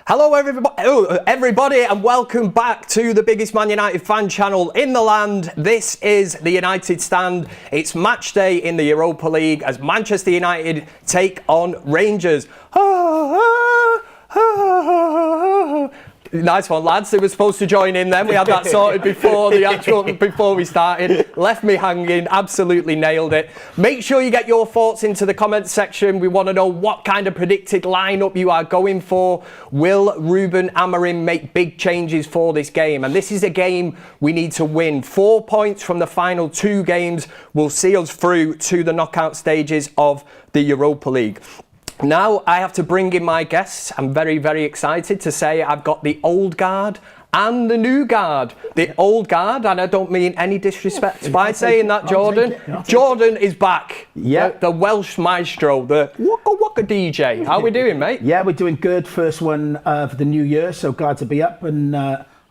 Hello everybody and welcome back to the biggest Man United fan channel in the land. This is the United Stand. It's match day in the Europa League as Manchester United take on Rangers. Nice one, lads. They were supposed to join in then. We had that sorted before we started. Left me hanging, absolutely nailed it. Make sure you get your thoughts into the comments section. We want to know what kind of predicted lineup you are going for. Will Ruben Amorim make big changes for this game? And this is a game we need to win. 4 points from the final 2 games will see us through to the knockout stages of the Europa League. Now I have to bring in my guests. I'm very, very excited to say I've got the old guard and the new guard. The old guard, and I don't mean any disrespect by saying that, Jordan. Jordan is back. Yeah. The Welsh maestro, the Waka Waka DJ. How are we doing, mate? Yeah, we're doing good. First one of the new year, so glad to be up and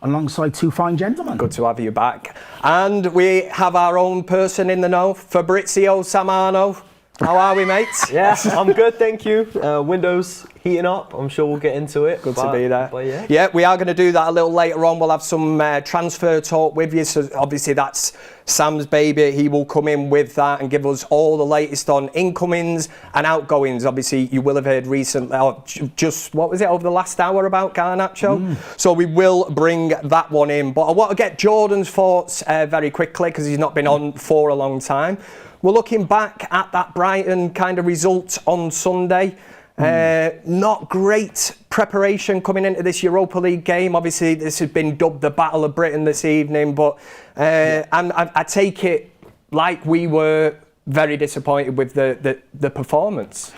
alongside 2 fine gentlemen. Good to have you back. And we have our own person in the know, Fabrizio Samano. How are we, mates? Yeah, I'm good, thank you. Windows heating up. I'm sure we'll get into it. Good to be there. But yeah, we are going to do that a little later on. We'll have some transfer talk with you. So obviously that's Sam's baby. He will come in with that and give us all the latest on incomings and outgoings. Obviously, you will have heard recently, just what was it over the last hour about Garnacho? So we will bring that one in. But I want to get Jordan's thoughts very quickly because he's not been on for a long time. We're looking back at that Brighton kind of result on Sunday. Not great preparation coming into this Europa League game. Obviously, this has been dubbed the Battle of Britain this evening, but I take it like we were very disappointed with the performance.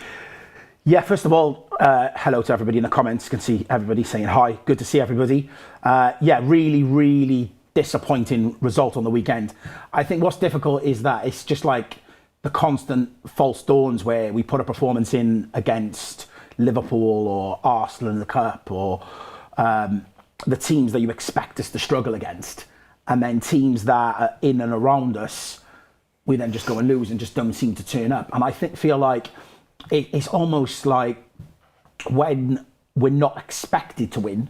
Yeah, first of all, hello to everybody in the comments. You can see everybody saying hi. Good to see everybody. Yeah, really disappointing result on the weekend. I think what's difficult is that it's just like the constant false dawns where we put a performance in against Liverpool or Arsenal in the Cup or the teams that you expect us to struggle against, and then teams that are in and around us we then just go and lose and just don't seem to turn up. And I feel like it's almost like when we're not expected to win,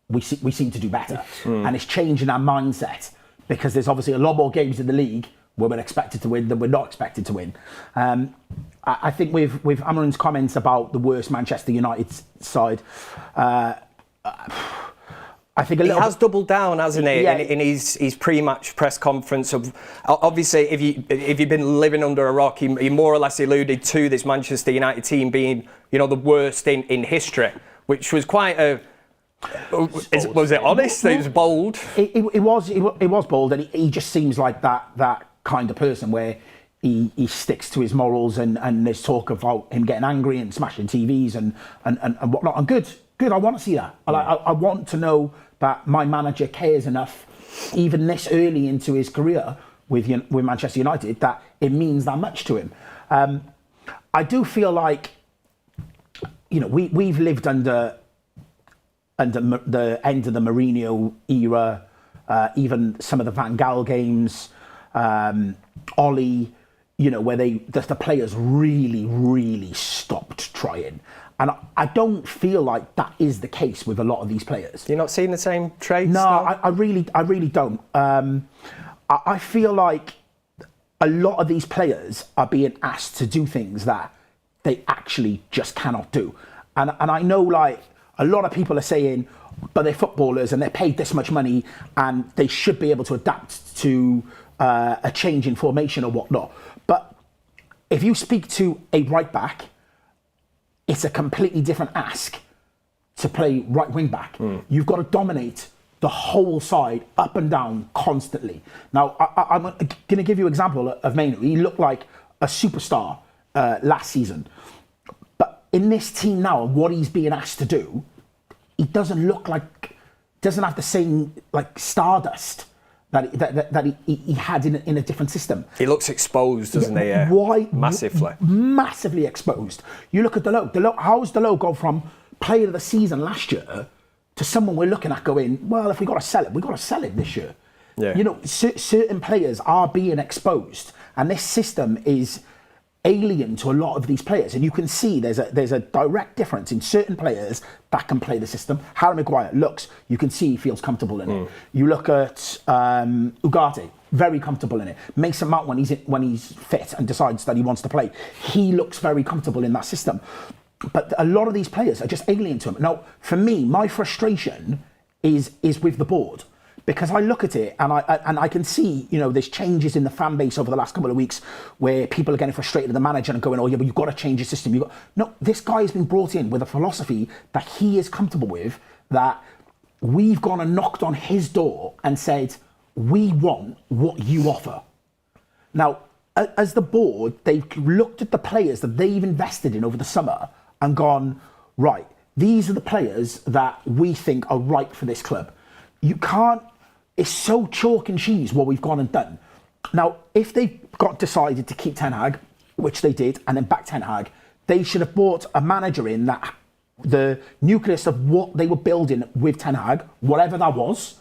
we seem to do better. And it's changing our mindset because there's obviously a lot more games in the league where we're expected to win than we're not expected to win. I think with Amorim's comments about the worst Manchester United side, I think he has doubled down, hasn't he, in his pre-match press conference. Of obviously, if you've been living under a rock, he more or less alluded to this Manchester United team being, the worst in history, which was quite a. Was it honest? It was bold. It was bold, and he just seems like that kind of person where he sticks to his morals, and there's talk about him getting angry and smashing TVs and whatnot. And good. I want to see that. I want to know that my manager cares enough, even this early into his career with Manchester United, that it means that much to him. I do feel like we've lived under the end of the Mourinho era, even some of the Van Gaal games, Ollie, where the players really stopped trying. And I don't feel like that is the case with a lot of these players. You're not seeing the same traits? No, I really don't. I feel like a lot of these players are being asked to do things that they actually just cannot do. And I know, like, a lot of people are saying, but they're footballers and they're paid this much money and they should be able to adapt to a change in formation or whatnot. But if you speak to a right back, it's a completely different ask to play right wing back. You've got to dominate the whole side up and down constantly. Now, I'm going to give you an example of Mainu. He looked like a superstar last season. In this team now, what he's being asked to do, he doesn't have the same stardust that he had in a different system. He looks exposed, doesn't he? Why? Massively exposed. You look at Dalot. How's Dalot go from player of the season last year to someone we're looking at going, well, if we got to sell him this year. Yeah. Certain players are being exposed, and this system is alien to a lot of these players, and you can see there's a direct difference in certain players that can play the system. Harry Maguire you can see he feels comfortable in it. You look at Ugarte, very comfortable in it. Mason Mount, when he's fit and decides that he wants to play, he looks very comfortable in that system. But a lot of these players are just alien to him. Now, for me, my frustration is with the board. Because I look at it and I can see, there's changes in the fan base over the last couple of weeks where people are getting frustrated with the manager and going, oh yeah, but you've got to change your system. No, this guy has been brought in with a philosophy that he is comfortable with, that we've gone and knocked on his door and said, we want what you offer. Now, as the board, they've looked at the players that they've invested in over the summer and gone, right, these are the players that we think are right for this club. You can't. It's so chalk and cheese what we've gone and done. Now, if they decided to keep Ten Hag, which they did, and then back Ten Hag, they should have brought a manager in that the nucleus of what they were building with Ten Hag, whatever that was,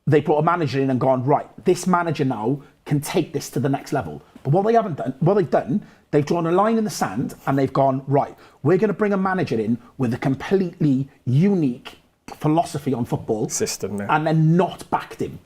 they brought a manager in and gone, right, this manager now can take this to the next level. But what they've done, they've drawn a line in the sand and they've gone, right, we're going to bring a manager in with a completely unique philosophy on football system, and then not backed him.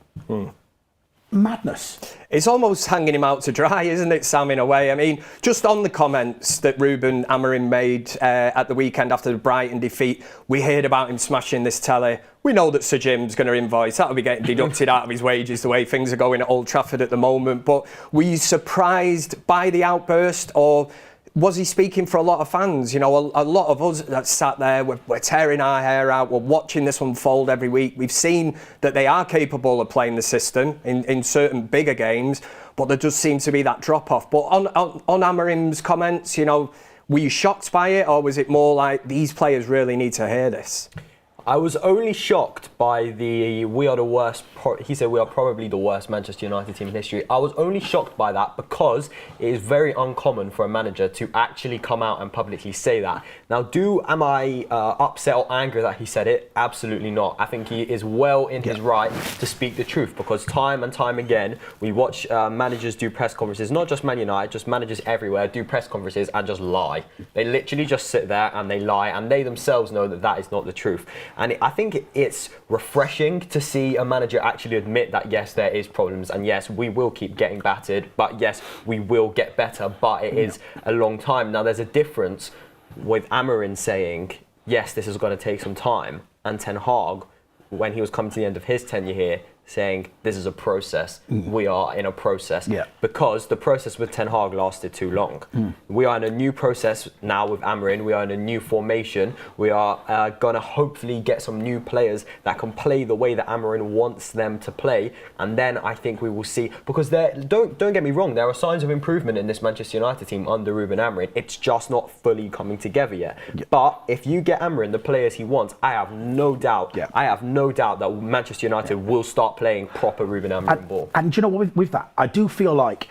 Madness. It's almost hanging him out to dry, isn't it, Sam, in a way? I mean, just on the comments that Ruben Amorim made at the weekend after the Brighton defeat, we heard about him smashing this telly. We know that Sir Jim's going to invoice. That'll be getting deducted out of his wages the way things are going at Old Trafford at the moment. But were you surprised by the outburst, or was he speaking for a lot of fans? A lot of us that sat there, we're tearing our hair out, we're watching this unfold every week. We've seen that they are capable of playing the system in certain bigger games, but there does seem to be that drop-off. But on Amorim's comments, were you shocked by it, or was it more like these players really need to hear this? I was only shocked by he said we are probably the worst Manchester United team in history. I was only shocked by that because it is very uncommon for a manager to actually come out and publicly say that. Now, am I upset or angry that he said it? Absolutely not. I think he is well in his right to speak the truth, because time and time again, we watch managers do press conferences, not just Man United, just managers everywhere do press conferences and just lie. They literally just sit there and they lie, and they themselves know that that is not the truth. And I think it's refreshing to see a manager actually admit that, yes, there is problems, and yes, we will keep getting battered, but yes, we will get better, but it is a long time. Now, there's a difference with Amorim saying, yes, this is going to take some time, and Ten Hag, when he was coming to the end of his tenure here, saying this is a process. We are in a process because the process with Ten Hag lasted too long. We are in a new process now with Amorim. We are in a new formation. We are going to hopefully get some new players that can play the way that Amorim wants them to play, and then I think we will see, because don't get me wrong, there are signs of improvement in this Manchester United team under Ruben Amorim. It's just not fully coming together yet. But if you get Amorim the players he wants, I have no doubt that Manchester United will start playing proper Ruben Amorim ball. And do you know what, with that, I do feel like,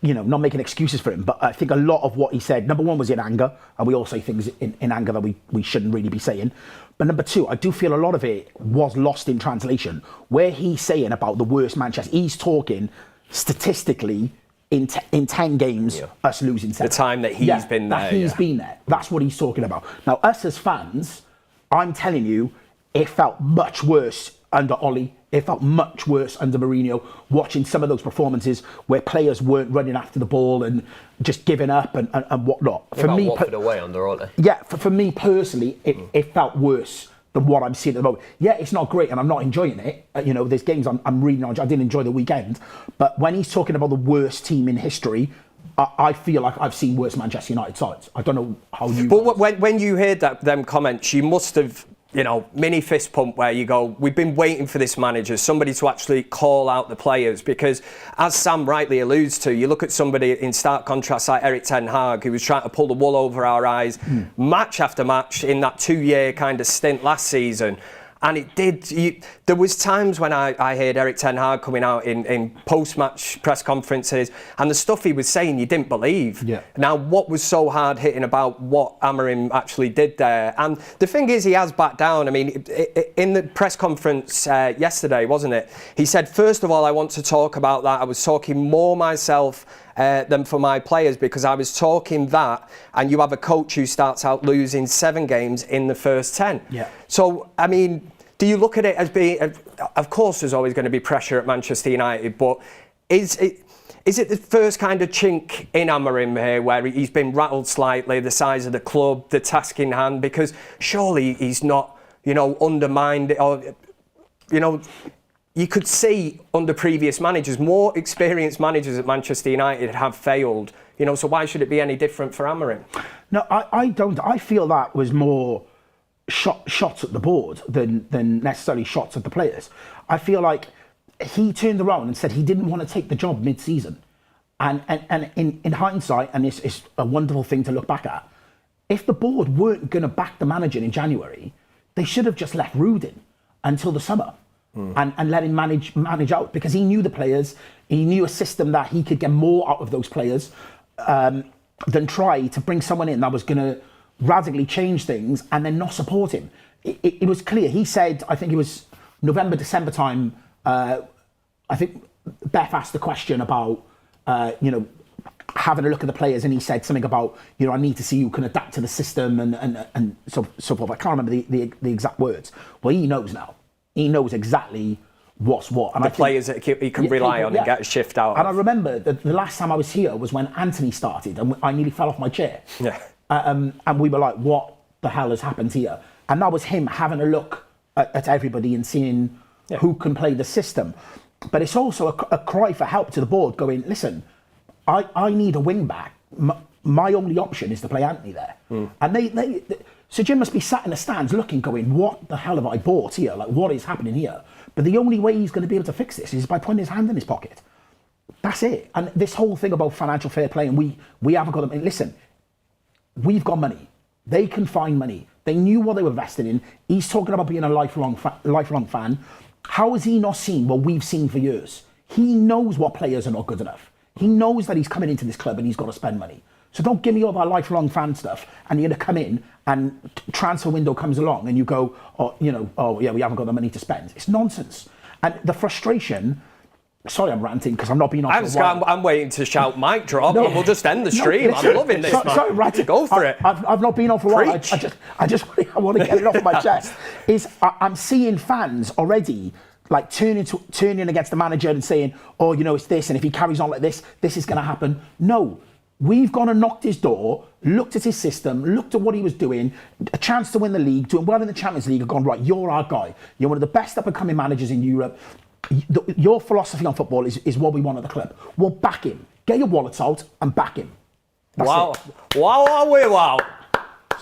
not making excuses for him, but I think a lot of what he said, number one, was in anger, and we all say things in anger that we shouldn't really be saying. But number two, I do feel a lot of it was lost in translation, where he's saying about the worst Manchester. He's talking statistically in 10 games, us losing 7. The time that he's been there. He's been there. That's what he's talking about. Now, us as fans, I'm telling you, it felt much worse under Ollie. It felt much worse under Mourinho, watching some of those performances where players weren't running after the ball and just giving up and whatnot. For me, Watford away under Ollie. Yeah, for me personally, it felt worse than what I'm seeing at the moment. Yeah, it's not great and I'm not enjoying it. There's games I'm really not enjoying. I didn't enjoy the weekend. But when he's talking about the worst team in history, I feel like I've seen worse Manchester United sides. I don't know how you... But when you heard them comments, you must have... mini fist pump where you go, we've been waiting for this manager, somebody to actually call out the players, because as Sam rightly alludes to, you look at somebody in stark contrast like Erik Ten Hag, who was trying to pull the wool over our eyes match after match in that 2-year kind of stint last season. And it did. There was times when I heard Erik Ten Hag coming out in post-match press conferences, and the stuff he was saying you didn't believe. Yeah. Now, what was so hard-hitting about what Amorim actually did there? And the thing is, he has backed down. I mean, in the press conference yesterday, wasn't it? He said, first of all, I want to talk about that. I was talking more myself than for my players, because I was talking that, and you have a coach who starts out losing 7 games in the first 10. Yeah. So, I mean, do you look at it as being, of course there's always going to be pressure at Manchester United, but is it the first kind of chink in Amorim here where he's been rattled slightly, the size of the club, the task in hand? Because surely he's not, undermined it, or, you could see under previous managers, more experienced managers at Manchester United have failed. So why should it be any different for Amorim? No, I don't. I feel that was more shots at the board than necessarily shots at the players. I feel like he turned around and said he didn't want to take the job mid-season. And in hindsight, and it's a wonderful thing to look back at, if the board weren't going to back the manager in January, they should have just left Ruud in until the summer and let him manage out, because he knew the players, he knew a system that he could get more out of those players than try to bring someone in that was going to radically change things and then not support him. It was clear. He said, I think it was November, December time, I think Beth asked the question about, having a look at the players, and he said something about, I need to see who can adapt to the system and so forth. I can't remember the exact words. Well, he knows now. He knows exactly what's what. And the players that he can rely on and get a shift out And of. I remember the last time I was here was when Anthony started, and I nearly fell off my chair. Yeah. And we were like, what the hell has happened here? And that was him having a look at everybody and seeing who can play the system. But it's also a cry for help to the board, going, listen, I need a wing back. My only option is to play Anthony there. And so Jim must be sat in the stands looking, going, what the hell have I bought here? Like, what is happening here? But the only way he's going to be able to fix this is by putting his hand in his pocket. That's it. And this whole thing about financial fair play, and we haven't got them. Listen, we've got money. They can find money. They knew what they were invested in. He's talking about being a lifelong fan. How has he not seen what we've seen for years? He knows what players are not good enough. He knows that he's coming into this club and he's got to spend money. So don't give me all that lifelong fan stuff and you're going to come in and transfer window comes along and you go, we haven't got the money to spend. It's nonsense. And the frustration, sorry I'm ranting because I'm not being on for a while. I'm waiting to shout mic drop and we'll just end the stream. Listen, I'm loving this, man. Sorry, ranting. Go for it. I've not been on for a while. I want to get it off my chest. I'm seeing fans already like turning against the manager and saying, it's this, and if he carries on like this is going to happen. No, we've gone and knocked his door, looked at his system, looked at what he was doing, a chance to win the league, doing well in the Champions League, and gone, right, you're our guy. You're one of the best up-and-coming managers in Europe. Your philosophy on football is what we want at the club. We'll back him. Get your wallets out and back him. That's it. Wow.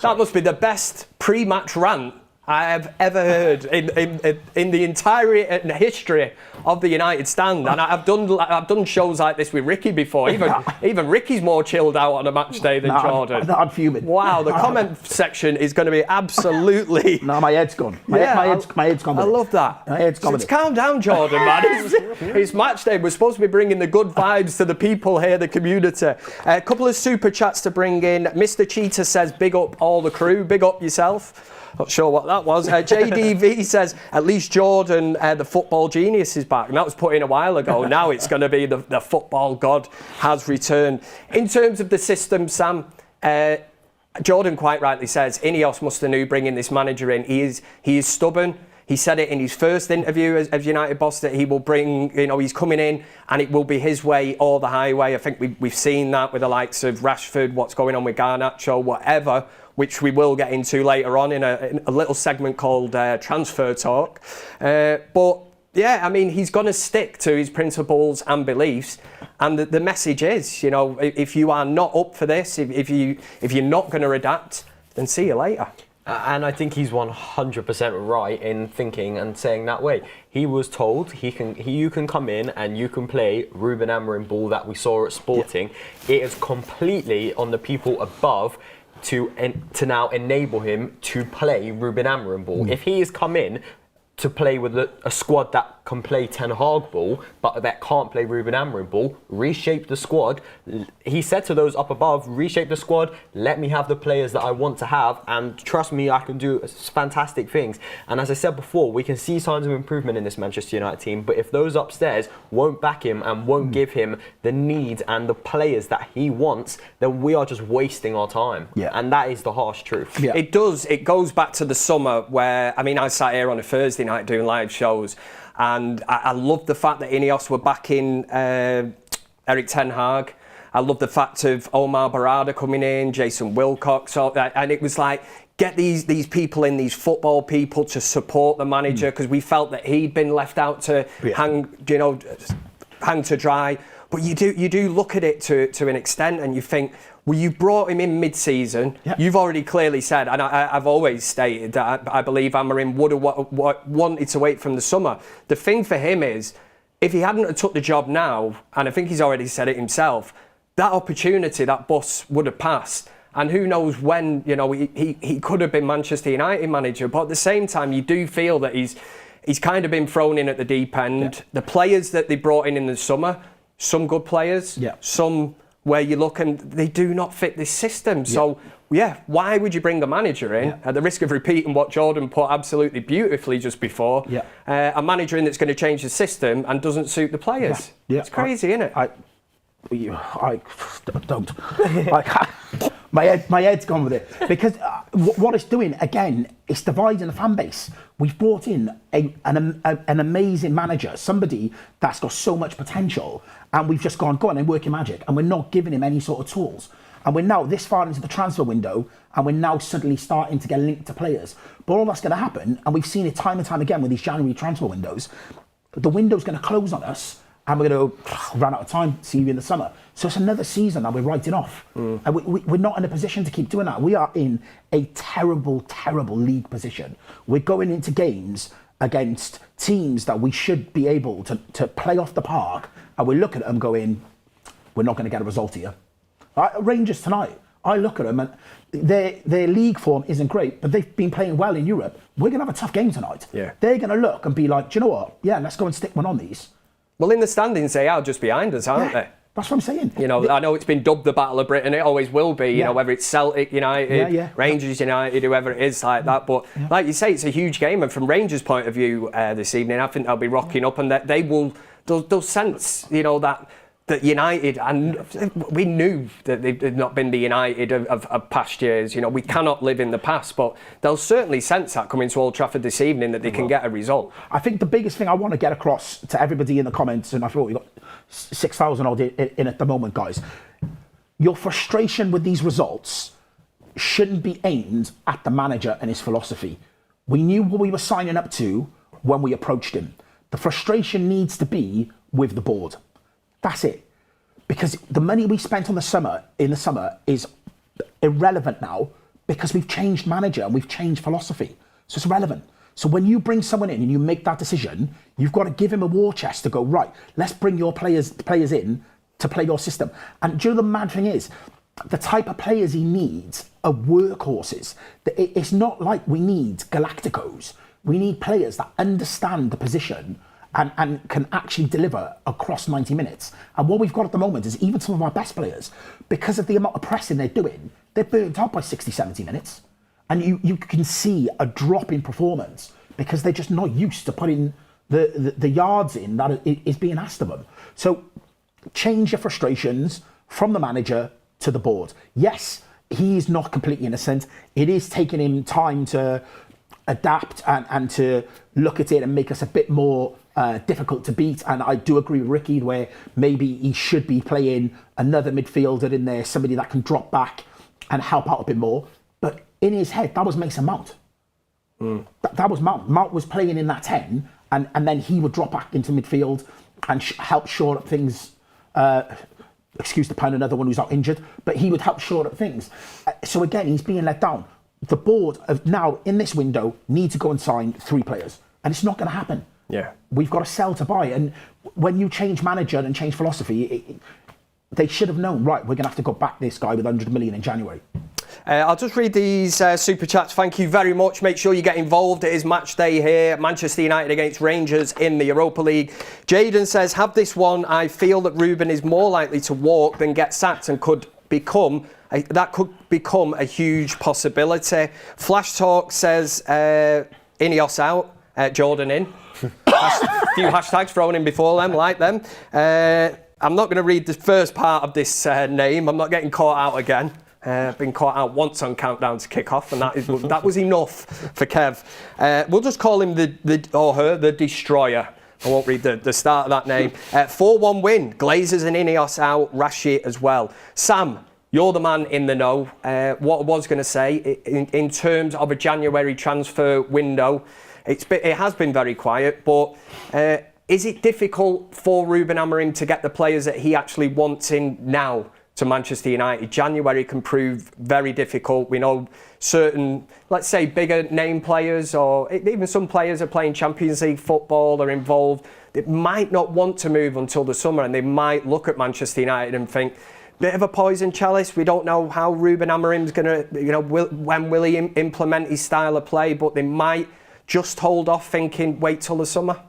That must be the best pre-match rant I have ever heard in the entire history of the United stand, and I've done shows like this with Ricky before. Even Ricky's more chilled out on a match day than Jordan. I'm fuming. Wow, the comment section is going to be absolutely. No, my head's gone. My head's gone. I love that. My head's gone. Calm down, Jordan, man. It's match day. We're supposed to be bringing the good vibes to the people here, the community. A couple of super chats to bring in. Mr. Cheetah says, "Big up all the crew. Big up yourself." Not sure what that was. JDV says, at least Jordan, the football genius, is back. And that was put in a while ago. Now it's going to be the football god has returned. In terms of the system, Sam, Jordan quite rightly says, Ineos must have knew bringing this manager in. He is stubborn. He said it in his first interview as United boss that he will bring, he's coming in and it will be his way or the highway. I think we've seen that with the likes of Rashford, what's going on with Garnacho, whatever, which we will get into later on in a little segment called Transfer Talk. But yeah, I mean, he's going to stick to his principles and beliefs. And the message is, if you are not up for this, if you're not going to adapt, then see you later. And I think he's 100% right in thinking and saying that way. He was told you can come in and you can play Ruben Amorim ball that we saw at Sporting. Yeah. It is completely on the people above to now enable him to play Ruben Amorim ball. If he has come in to play with a squad that can play Ten Hag ball, but that can't play Ruben Amorim ball. Reshape the squad. He said to those up above, reshape the squad, let me have the players that I want to have, and trust me, I can do fantastic things. And as I said before, we can see signs of improvement in this Manchester United team, but if those upstairs won't back him and won't give him the needs and the players that he wants, then we are just wasting our time. Yeah. And that is the harsh truth. Yeah. It does. It goes back to the summer where, I mean, I sat here on a Thursday night doing live shows, and I love the fact that Ineos were backing Eric Ten Hag. I love the fact of Omar Barada coming in, Jason Wilcox, and it was like, get these people in, these football people, to support the manager, because we felt that he'd been left out to hang to dry. But you do look at it to an extent, and you think, well, you brought him in mid-season. Yeah. You've already clearly said, and I've always stated that I believe Amorim would have wanted to wait from the summer. The thing for him is, if he hadn't have took the job now, and I think he's already said it himself, that opportunity, that bus would have passed. And who knows when, he could have been Manchester United manager. But at the same time, you do feel that he's kind of been thrown in at the deep end. Yeah. The players that they brought in the summer, some good players, some where you look and they do not fit this system. So, why would you bring a manager in, at the risk of repeating what Jordan put absolutely beautifully just before, a manager in that's going to change the system and doesn't suit the players? Yeah. It's crazy, isn't it? I don't. My head's gone with it. Because what it's doing, again, it's dividing the fan base. We've brought in an amazing manager, somebody that's got so much potential, and we've just gone and work your magic, and we're not giving him any sort of tools. And we're now this far into the transfer window, and we're now suddenly starting to get linked to players. But all that's going to happen, and we've seen it time and time again with these January transfer windows, the window's going to close on us, and we're going to run out of time, see you in the summer. So it's another season that we're writing off. And we're not in a position to keep doing that. We are in a terrible, terrible league position. We're going into games against teams that we should be able to play off the park, and we look at them going, we're not going to get a result here. Rangers tonight, I look at them and their league form isn't great, but they've been playing well in Europe. We're going to have a tough game tonight. Yeah. They're going to look and be like, do you know what? Yeah, let's go and stick one on these. Well, in the standings, they are just behind us, aren't they? That's what I'm saying. I know it's been dubbed the Battle of Britain. It always will be, whether it's Celtic United, Rangers United, whoever it is like that. But like you say, it's a huge game. And from Rangers' point of view this evening, I think they'll be rocking up, and that they'll sense, that United, and we knew that they've not been the United of past years. We cannot live in the past, but they'll certainly sense that coming to Old Trafford this evening, that they can get a result. I think the biggest thing I want to get across to everybody in the comments, and I thought we've got 6,000 odd in at the moment, guys. Your frustration with these results shouldn't be aimed at the manager and his philosophy. We knew what we were signing up to when we approached him. The frustration needs to be with the board. That's it. Because the money we spent in the summer is irrelevant now, because we've changed manager and we've changed philosophy. So it's irrelevant. So when you bring someone in and you make that decision, you've got to give him a war chest to go, right, let's bring your players in to play your system. And do you know the mad thing is, the type of players he needs are workhorses. It's not like we need Galacticos. We need players that understand the position and can actually deliver across 90 minutes. And what we've got at the moment is even some of our best players, because of the amount of pressing they're doing, they're burnt out by 60, 70 minutes. And you can see a drop in performance because they're just not used to putting the yards in that is being asked of them. So change your frustrations from the manager to the board. Yes, he's not completely innocent. It is taking him time to adapt and to look at it and make us a bit more difficult to beat. And I do agree with Ricky where maybe he should be playing another midfielder in there, somebody that can drop back and help out a bit more. But in his head, that was Mason Mount. That was Mount. Mount was playing in that 10, and then he would drop back into midfield and help shore up things. Excuse the pun, another one who's out injured, but he would help shore up things. So again, he's being let down. The board of now in this window need to go and sign 3 players, and it's not going to happen. Yeah, we've got to sell to buy, and when you change manager and change philosophy, they should have known. Right, we're going to have to go back this guy with 100 million in January. I'll just read these super chats. Thank you very much. Make sure you get involved. It is match day here. Manchester United against Rangers in the Europa League. Jaden says, have this one. I feel that Ruben is more likely to walk than get sacked and could become a huge possibility. Flash Talk says, Ineos out, Jordan in. A few hashtags thrown in before them, like them. I'm not going to read the first part of this name. I'm not getting caught out again. Been caught out once on Countdown to Kickoff, and that was enough for Kev. We'll just call him the Destroyer. I won't read the start of that name. 4-1 win. Glazers and Ineos out. Rashi as well. Sam, you're the man in the know. What I was going to say, in terms of a January transfer window, it has been very quiet, but is it difficult for Ruben Amorim to get the players that he actually wants in now to Manchester United? January can prove very difficult. We know certain, let's say, bigger name players, or even some players are playing Champions League football, are involved. They might not want to move until the summer, and they might look at Manchester United and think, bit of a poison chalice. We don't know how Ruben Amorim's going to, when will he implement his style of play, but they might just hold off thinking, wait till the summer.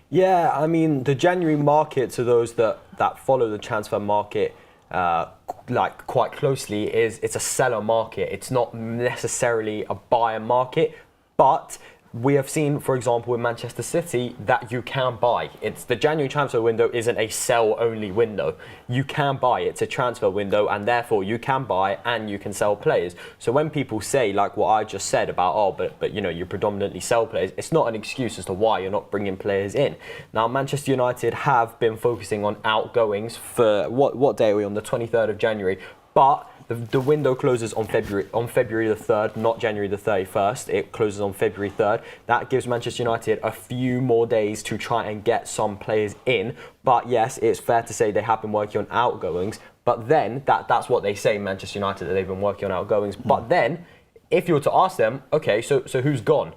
Yeah, I mean, the January market, to those that follow the transfer market quite closely, it's a seller market. It's not necessarily a buyer market, but we have seen, for example, with Manchester City, that you can buy. The January transfer window isn't a sell-only window. You can buy. It's a transfer window, and therefore you can buy and you can sell players. So when people say, like what I just said about, but you predominantly sell players, it's not an excuse as to why you're not bringing players in. Now, Manchester United have been focusing on outgoings for what day are we on? The 23rd of January, but the window closes on February the 3rd, not January the 31st. It closes on February 3rd. That gives Manchester United a few more days to try and get some players in. But yes, it's fair to say they have been working on outgoings. But then, that's what they say, Manchester United, that they've been working on outgoings. But then, if you were to ask them, okay, so who's gone?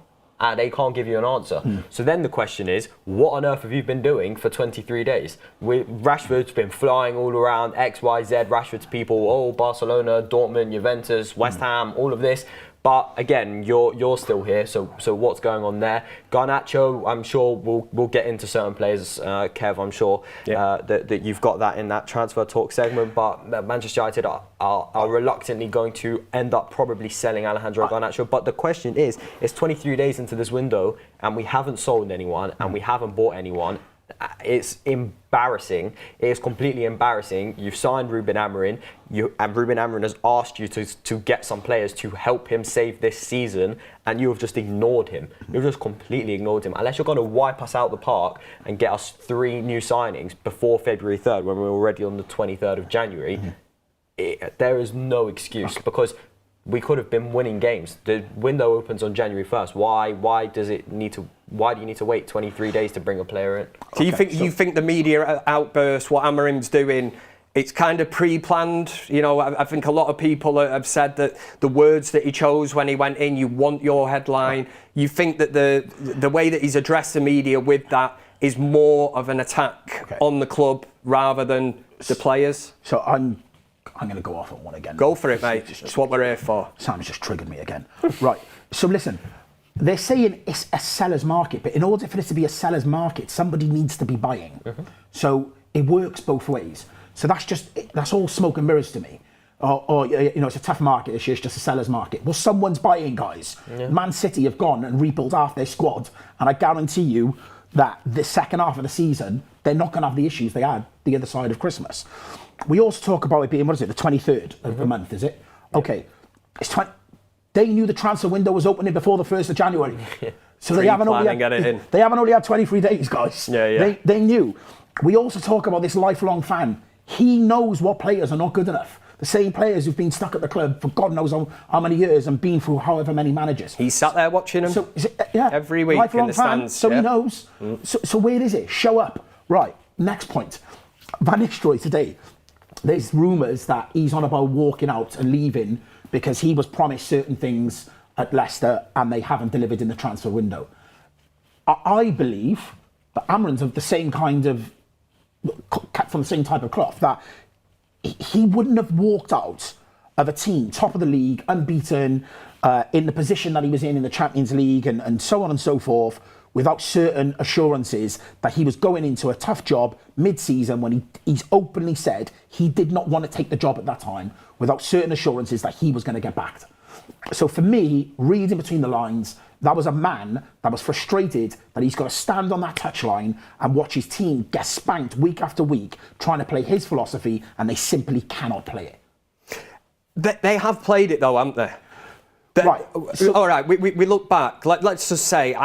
They can't give you an answer. So then the question is, what on earth have you been doing for 23 days? Rashford's been flying all around, X, Y, Z, Rashford's people, Barcelona, Dortmund, Juventus, West Ham, all of this. But again, you're still here, so what's going on there? Garnacho, I'm sure we'll get into certain players. Kev, I'm sure that you've got that in that transfer talk segment. But Manchester United are reluctantly going to end up probably selling Alejandro Garnacho. But the question is, it's 23 days into this window, and we haven't sold anyone, and we haven't bought anyone. It's embarrassing. It is completely embarrassing. You've signed Ruben Amorim, and Ruben Amorim has asked you to get some players to help him save this season, and you have just ignored him. You've just completely ignored him. Unless you're going to wipe us out the park and get us 3 new signings before February 3rd, when we're already on the 23rd of January, there is no excuse, because we could have been winning games. The window opens on January 1st. Why do you need to wait 23 days to bring a player in? Do you think the media outburst, what Amorim's doing, it's kind of pre-planned? I think a lot of people have said that the words that he chose when he went in, you want your headline. You think that the way that he's addressed the media with that is more of an attack on the club rather than the players? So I'm going to go off on one again. Go for it, mate. It's what we're here for. Sam's just triggered me again. Right. So listen, they're saying it's a seller's market, but in order for this to be a seller's market, somebody needs to be buying. So it works both ways. So that's all smoke and mirrors to me. Or it's a tough market this year, it's just a seller's market. Well, someone's buying, guys. Yeah. Man City have gone and rebuilt half their squad, and I guarantee you that the second half of the season, they're not going to have the issues they had the other side of Christmas. We also talk about it being, the 23rd of the month, is it? Okay. They knew the transfer window was opening before the 1st of January. So they haven't only had 23 days, guys. Yeah. They knew. We also talk about this lifelong fan. He knows what players are not good enough. The same players who've been stuck at the club for God knows how many years and been through however many managers. He's sat there watching them every week lifelong in the fan, stands. So he knows. So where is it? Show up. Right, next point. Van Nistelrooy today. There's rumours that he's on about walking out and leaving because he was promised certain things at Leicester and they haven't delivered in the transfer window. I believe that Amorim's of the same kind of, cut from the same type of cloth, that he wouldn't have walked out of a team, top of the league, unbeaten, in the position that he was in the Champions League and so on and so forth, without certain assurances that he was going into a tough job mid-season when he's openly said he did not want to take the job at that time, without certain assurances that he was going to get backed. So for me, reading between the lines, that was a man that was frustrated that he's got to stand on that touchline and watch his team get spanked week after week trying to play his philosophy, and they simply cannot play it. They have played it though, haven't they? Right. So, all right, we look back. Let's just say,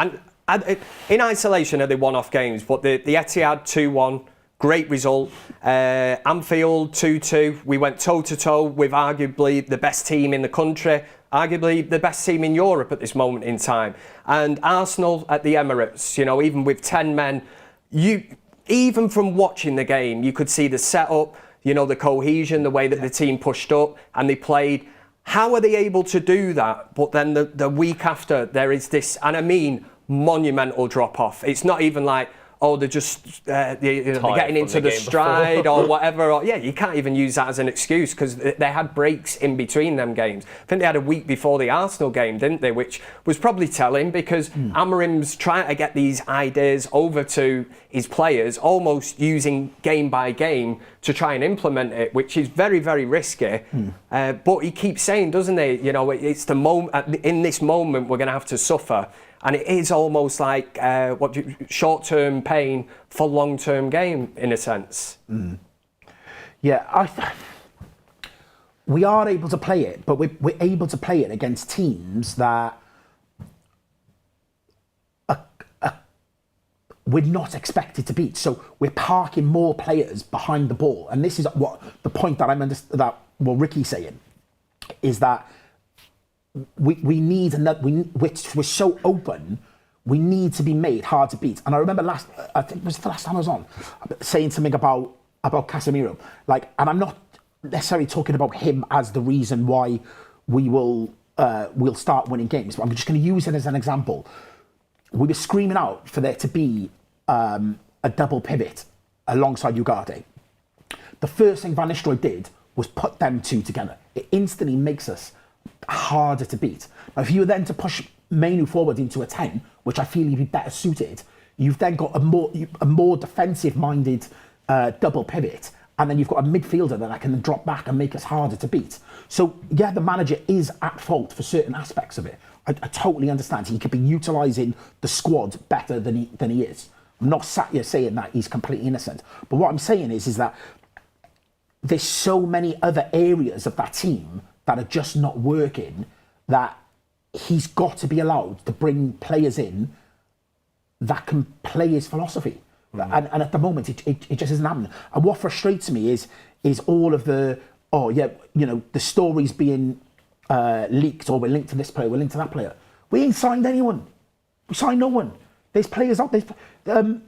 in isolation are the one-off games, but the Etihad 2-1, great result. Anfield 2-2, we went toe-to-toe with arguably the best team in the country, arguably the best team in Europe at this moment in time. And Arsenal at the Emirates, you know, even with 10 men, even from watching the game, you could see the setup, you know, the cohesion, the way that the team pushed up and they played. How are they able to do that? But then the week after, there is this, and I mean, monumental drop-off. It's not even like, oh, they're just they're getting into the stride or whatever. Or, yeah, you can't even use that as an excuse because they had breaks in between them games. I think they had a week before the Arsenal game, didn't they? Which was probably telling because Amorim's trying to get these ideas over to his players, almost using game by game to try and implement it, which is very, very risky. But he keeps saying, doesn't he? You know, it's the moment. In this moment, we're going to have to suffer. And it is almost like short-term pain for long-term gain, in a sense. Yeah, we are able to play it, but we're able to play it against teams that we're not expected to beat. So we're parking more players behind the ball, and this is what the point that Ricky's saying is that. We need another. We're so open. We need to be made hard to beat. And I remember I think it was the last time I was on, saying something about Casemiro. Like, and I'm not necessarily talking about him as the reason why we'll start winning games. But I'm just going to use it as an example. We were screaming out for there to be a double pivot alongside Ugarte. The first thing Van Nistelrooy did was put them two together. It instantly makes us harder to beat. Now, if you were then to push Mainu forward into a 10, which I feel he'd be better suited, you've then got a more defensive-minded double pivot, and then you've got a midfielder that can then drop back and make us harder to beat. So, yeah, the manager is at fault for certain aspects of it. I totally understand. He could be utilising the squad better than he is. I'm not sat here saying that he's completely innocent. But what I'm saying is that there's so many other areas of that team that are just not working, that he's got to be allowed to bring players in that can play his philosophy. And at the moment, it just isn't happening. And what frustrates me is all of the, the stories being leaked, or we're linked to this player, we're linked to that player. We ain't signed anyone. We signed no one. There's players out there.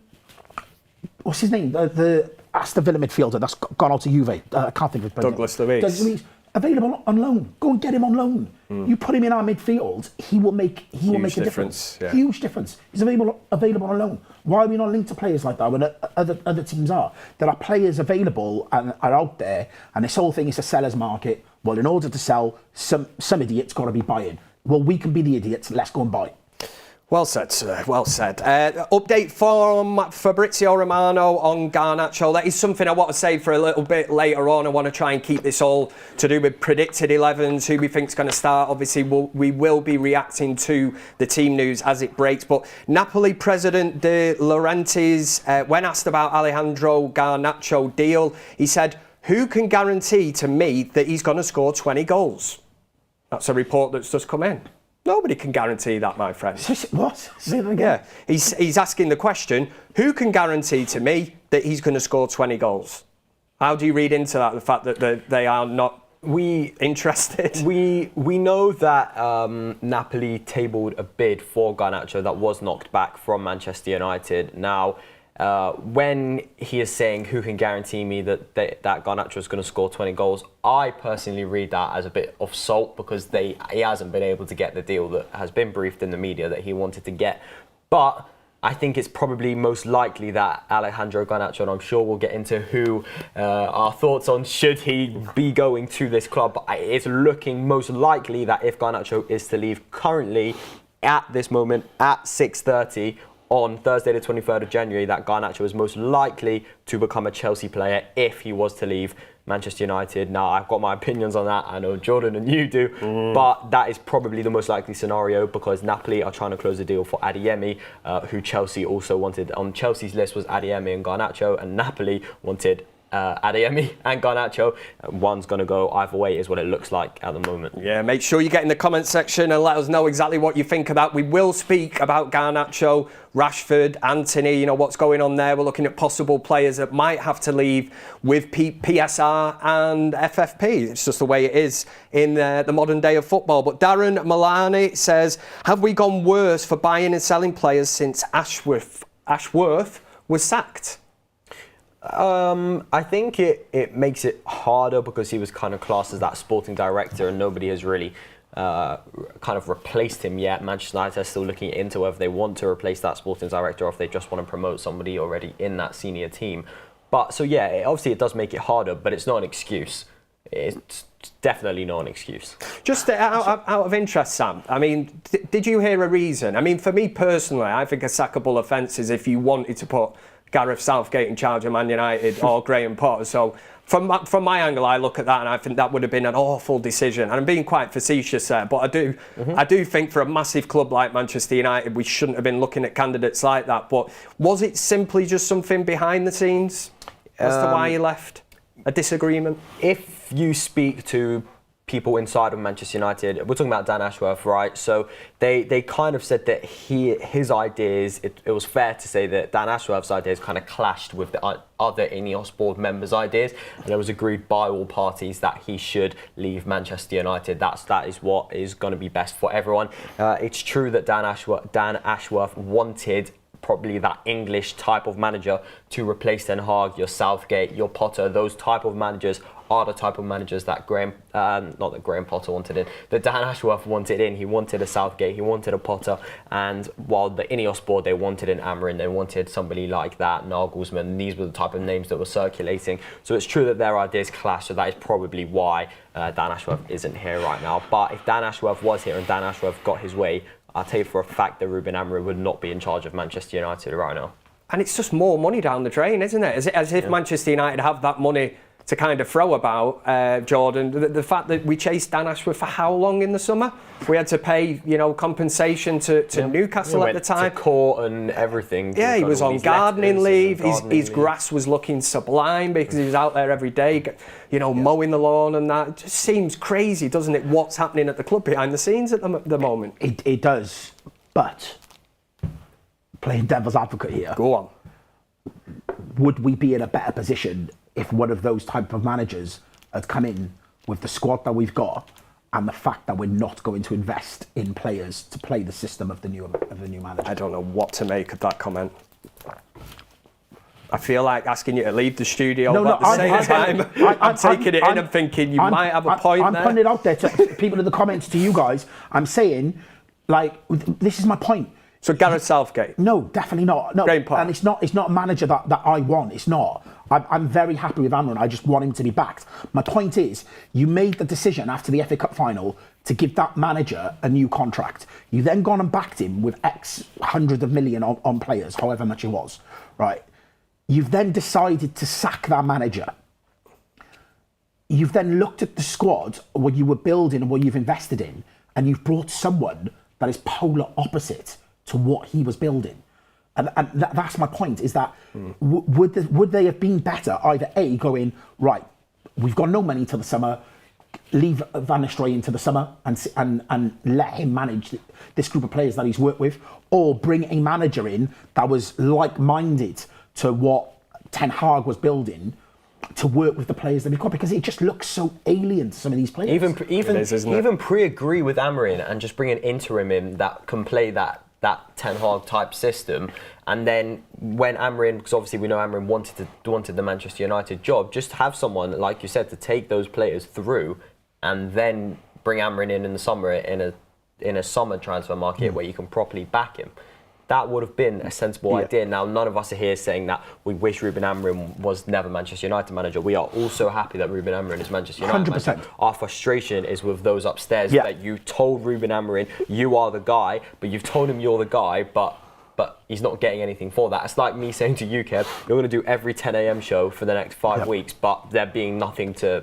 What's his name? The Aston Villa midfielder that's gone out to Juve. I can't think of his name. Douglas Luiz. Available on loan. Go and get him on loan. You put him in our midfield, he will make a difference. Yeah. Huge difference. He's available on loan. Why are we not linked to players like that when other teams are? There are players available and are out there, and this whole thing is a seller's market. Well, in order to sell, some idiot's got to be buying. Well, we can be the idiots. Let's go and buy. Well said, sir. Well said. Update from Fabrizio Romano on Garnacho. That is something I want to say for a little bit later on. I want to try and keep this all to do with predicted 11s, who we think is going to start. Obviously, we will be reacting to the team news as it breaks. But Napoli president De Laurentiis, when asked about Alejandro Garnacho deal, he said, "Who can guarantee to me that he's going to score 20 goals?" That's a report that's just come in. Nobody can guarantee that, my friend. What? Say that again. Yeah, he's asking the question, who can guarantee to me that he's going to score 20 goals? How do you read into that, the fact that they are not interested? We know that Napoli tabled a bid for Garnacho that was knocked back from Manchester United. Now, when he is saying who can guarantee me that Garnacho is going to score 20 goals, I personally read that as a bit of salt because he hasn't been able to get the deal that has been briefed in the media that he wanted to get. But I think it's probably most likely that Alejandro Garnacho, and I'm sure we'll get into who our thoughts on should he be going to this club. But it's looking most likely that if Garnacho is to leave currently at this moment at 6:30 on Thursday the 23rd of January, that Garnacho is most likely to become a Chelsea player if he was to leave Manchester United. Now, I've got my opinions on that. I know Jordan and you do, but that is probably the most likely scenario because Napoli are trying to close a deal for Adeyemi, who Chelsea also wanted. On Chelsea's list was Adeyemi and Garnacho, and Napoli wanted Adeyemi and Garnacho. One's going to go either way is what it looks like at the moment. Yeah, make sure you get in the comment section and let us know exactly what you think of that. We will speak about Garnacho, Rashford, Anthony, you know, what's going on there. We're looking at possible players that might have to leave with PSR and FFP. It's just the way it is in the modern day of football. But Darren Milani says, have we gone worse for buying and selling players since Ashworth was sacked? I think it makes it harder because he was kind of classed as that sporting director and nobody has really kind of replaced him yet. Manchester United are still looking into whether they want to replace that sporting director or if they just want to promote somebody already in that senior team. But so yeah, obviously it does make it harder, but it's not an excuse. It's definitely not an excuse. Just out of interest, Sam, I mean, did you hear a reason? I mean, for me personally, I think a sackable offence is if you wanted to put Gareth Southgate in charge of Man United or Graham Potter. So from my angle, I look at that and I think that would have been an awful decision. And I'm being quite facetious there, but I do think for a massive club like Manchester United, we shouldn't have been looking at candidates like that. But was it simply just something behind the scenes as to why he left? A disagreement? If you speak to people inside of Manchester United, we're talking about Dan Ashworth, right? So they kind of said that his ideas, it was fair to say that Dan Ashworth's ideas kind of clashed with the other Ineos board members' ideas, and it was agreed by all parties that he should leave Manchester United. That is what is going to be best for everyone. It's true that Dan Ashworth wanted probably that English type of manager to replace Ten Hag, your Southgate, your Potter. Those type of managers are the type of managers that not that Graham Potter wanted in, that Dan Ashworth wanted in. He wanted a Southgate, he wanted a Potter, and while the Ineos board, they wanted an Amorim, they wanted somebody like that, Nagelsmann. These were the type of names that were circulating. So it's true that their ideas clash, so that is probably why Dan Ashworth isn't here right now. But if Dan Ashworth was here and Dan Ashworth got his way, I'll tell you for a fact that Ruben Amorim would not be in charge of Manchester United right now. And it's just more money down the drain, isn't it? As if Manchester United have that money to kind of throw about, Jordan. The fact that we chased Dan Ashworth for how long in the summer? We had to pay, compensation to Newcastle at the time. To court and everything. Yeah, he was on gardening leave. His grass was looking sublime because he was out there every day, mowing the lawn and that. It just seems crazy, doesn't it, what's happening at the club behind the scenes at the moment? It does, but playing devil's advocate here. Go on. Would we be in a better position if one of those type of managers had come in with the squad that we've got and the fact that we're not going to invest in players to play the system of the new manager? I don't know what to make of that comment. I feel like asking you to leave the studio, but at the same time, I'm taking it in and thinking you might have a point there. I'm putting it out there to people in the comments, to you guys. I'm saying, this is my point. So Gareth Southgate? No, definitely not. No, Graham Potter. And it's not a manager that I want. It's not. I'm very happy with Amorim. I just want him to be backed. My point is, you made the decision after the FA Cup final to give that manager a new contract. You then gone and backed him with X hundreds of million on players, however much it was, right? You've then decided to sack that manager. You've then looked at the squad, what you were building and what you've invested in, and you've brought someone that is polar opposite to what he was building. And that's my point, is that would they have been better either A, going, right, we've got no money till the summer, leave Van Nistelrooy into the summer and let him manage this group of players that he's worked with, or bring a manager in that was like-minded to what Ten Hag was building to work with the players that we've got, because it just looks so alien to some of these players. Even pre-agree with Amorim and just bring an interim in that can play that Ten Hag type system, and then when Amorim, because obviously we know Amorim wanted the Manchester United job, just have someone, like you said, to take those players through, and then bring Amorim in the summer in a summer transfer market where you can properly back him. that would have been a sensible idea. Now, none of us are here saying that we wish Ruben Amorim was never Manchester United manager. We are also happy that Ruben Amorim is Manchester United 100%. manager. Our frustration is with those upstairs that you told Ruben Amorim you are the guy, but you've told him you're the guy, but he's not getting anything for that. It's like me saying to you, Kev, you're going to do every 10 a.m. show for the next 5 weeks, but there being nothing to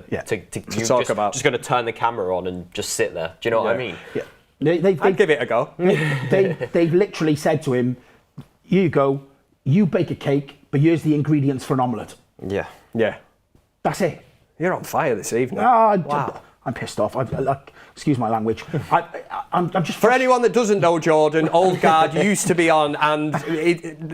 talk about. Just going to turn the camera on and just sit there. Do you know what I mean? Yeah. I'd give it a go. They've literally said to him, you go, you bake a cake, but here's the ingredients for an omelette. Yeah. Yeah. That's it. You're on fire this evening. Wow. I'm pissed off. Excuse my language. I'm just... For anyone that doesn't know Jordan, Old Guard used to be on, and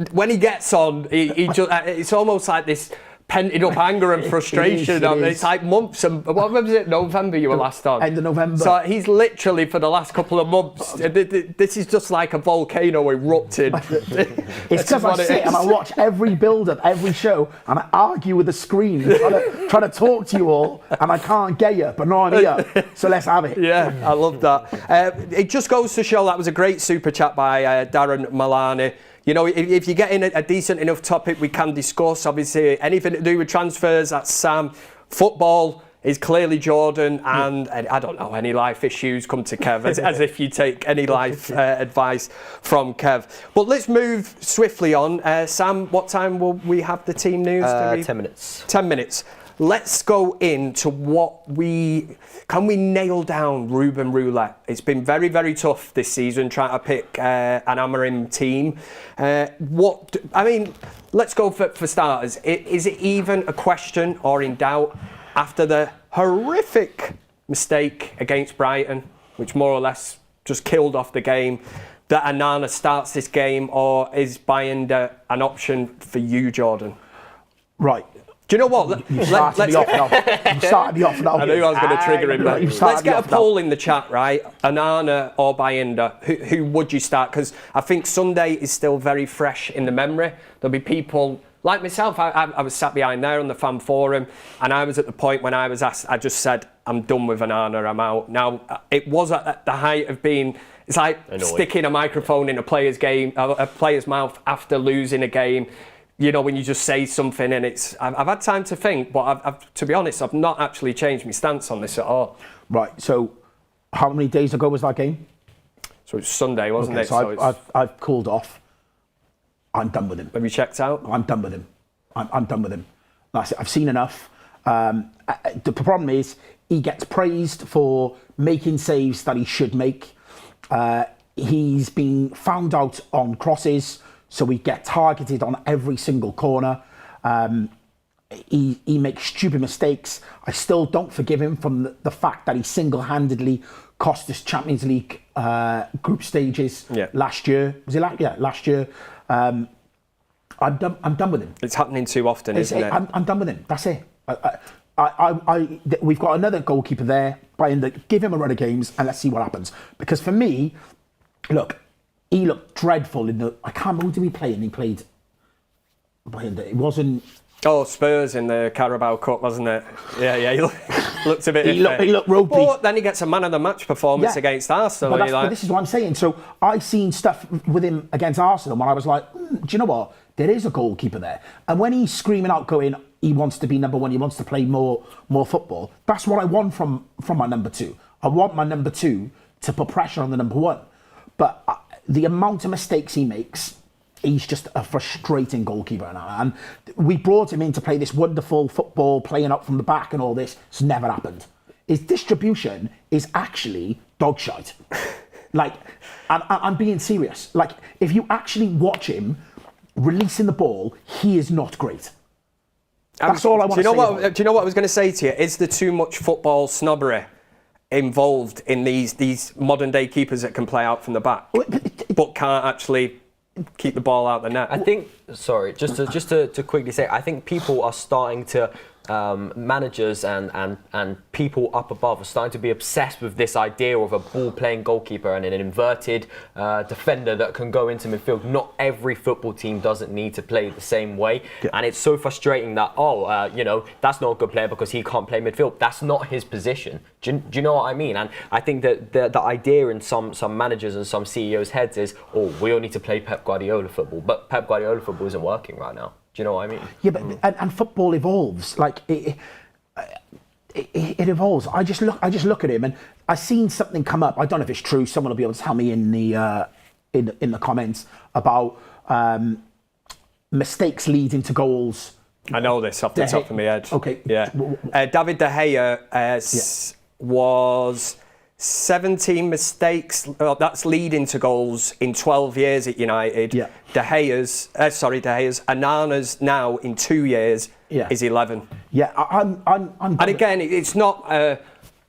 when he gets on, he just, it's almost like this pented up anger and frustration. It is. It's like months. And what was it? November you were last on. End of November. So he's literally for the last couple of months. This is just like a volcano erupted. It's because I sit and I watch every build-up, every show, and I argue with the screen, trying to talk to you all, and I can't get you, but no, I'm here. So let's have it. Yeah, I love that. It just goes to show that was a great super chat by Darren Malani. You know, if you get in a decent enough topic, we can discuss. Obviously, anything to do with transfers, that's Sam. Football is clearly Jordan, and I don't know, any life issues come to Kev, as if you take any life advice from Kev. But let's move swiftly on. Sam, what time will we have the team news? 10 minutes. 10 minutes. Let's go into can we nail down Ruben Roulette? It's been very, very tough this season trying to pick an Amorim team. Let's go for starters. Is it even a question or in doubt after the horrific mistake against Brighton, which more or less just killed off the game, that Onana starts this game, or is Bayinda an option for you, Jordan? Right. Do you know what? You started me off now. I knew I was going to trigger him. Let's get a poll in the chat, right? Onana or Bayinda? Who would you start? Because I think Sunday is still very fresh in the memory. There'll be people like myself. I was sat behind there on the fan forum, and I was at the point when I was asked. I just said, "I'm done with Onana. I'm out." Now it was at the height of being. It's like sticking a microphone in a player's mouth after losing a game. You know, when you just say something and I've had time to think, but to be honest, I've not actually changed my stance on this at all. Right, so how many days ago was that game? So it's Sunday, wasn't it? So I've called off. I'm done with him. Have you checked out? I'm done with him. I'm done with him. That's it. I've seen enough. The problem is he gets praised for making saves that he should make. He's been found out on crosses, so we get targeted on every single corner. He makes stupid mistakes. I still don't forgive him from the fact that he single-handedly cost us Champions League group stages last year. Was it last? Yeah, last year. I'm done with him. It's happening too often, isn't it? I'm done with him. That's it. We've got another goalkeeper there. Give him a run of games and let's see what happens. Because for me, look, he looked dreadful I can't remember who did we play, and he played. It wasn't. Oh, Spurs in the Carabao Cup, wasn't it? Yeah, he looked a bit. He looked ropey. But then he gets a man of the match performance against Arsenal. But this is what I'm saying. So I seen stuff with him against Arsenal, and I was like, do you know what? There is a goalkeeper there. And when he's screaming out, going, he wants to be number one, he wants to play more football. That's what I want from my number two. I want my number two to put pressure on the number one. But the amount of mistakes he makes, he's just a frustrating goalkeeper now. And we brought him in to play this wonderful football, playing up from the back and all this. It's never happened. His distribution is actually dog shite. Like, I'm being serious. Like, if you actually watch him releasing the ball, he is not great. That's all I want to say. Do you know what I was going to say to you? Is there too much football snobbery involved in these modern day keepers that can play out from the back, but can't actually keep the ball out the net? I think, sorry, just to quickly say, I think people are starting to managers and people up above are starting to be obsessed with this idea of a ball-playing goalkeeper and an inverted defender that can go into midfield. Not every football team doesn't need to play the same way, and it's so frustrating that that's not a good player because he can't play midfield. That's not his position. Do you know what I mean? And I think that the idea in some managers and some CEOs' heads is, we all need to play Pep Guardiola football, but Pep Guardiola football isn't working right now. Do you know what I mean? Yeah, but and football evolves. Like it evolves. I just look at him, and I seen something come up. I don't know if it's true. Someone will be able to tell me in the comments about mistakes leading to goals. I know this off the top of my head. Okay. Yeah. David De Gea was 17 mistakes. That's leading to goals in 12 years at United. Yeah. De Gea's. Onana's now in 2 years is 11. Yeah, I'm. And again, it's not De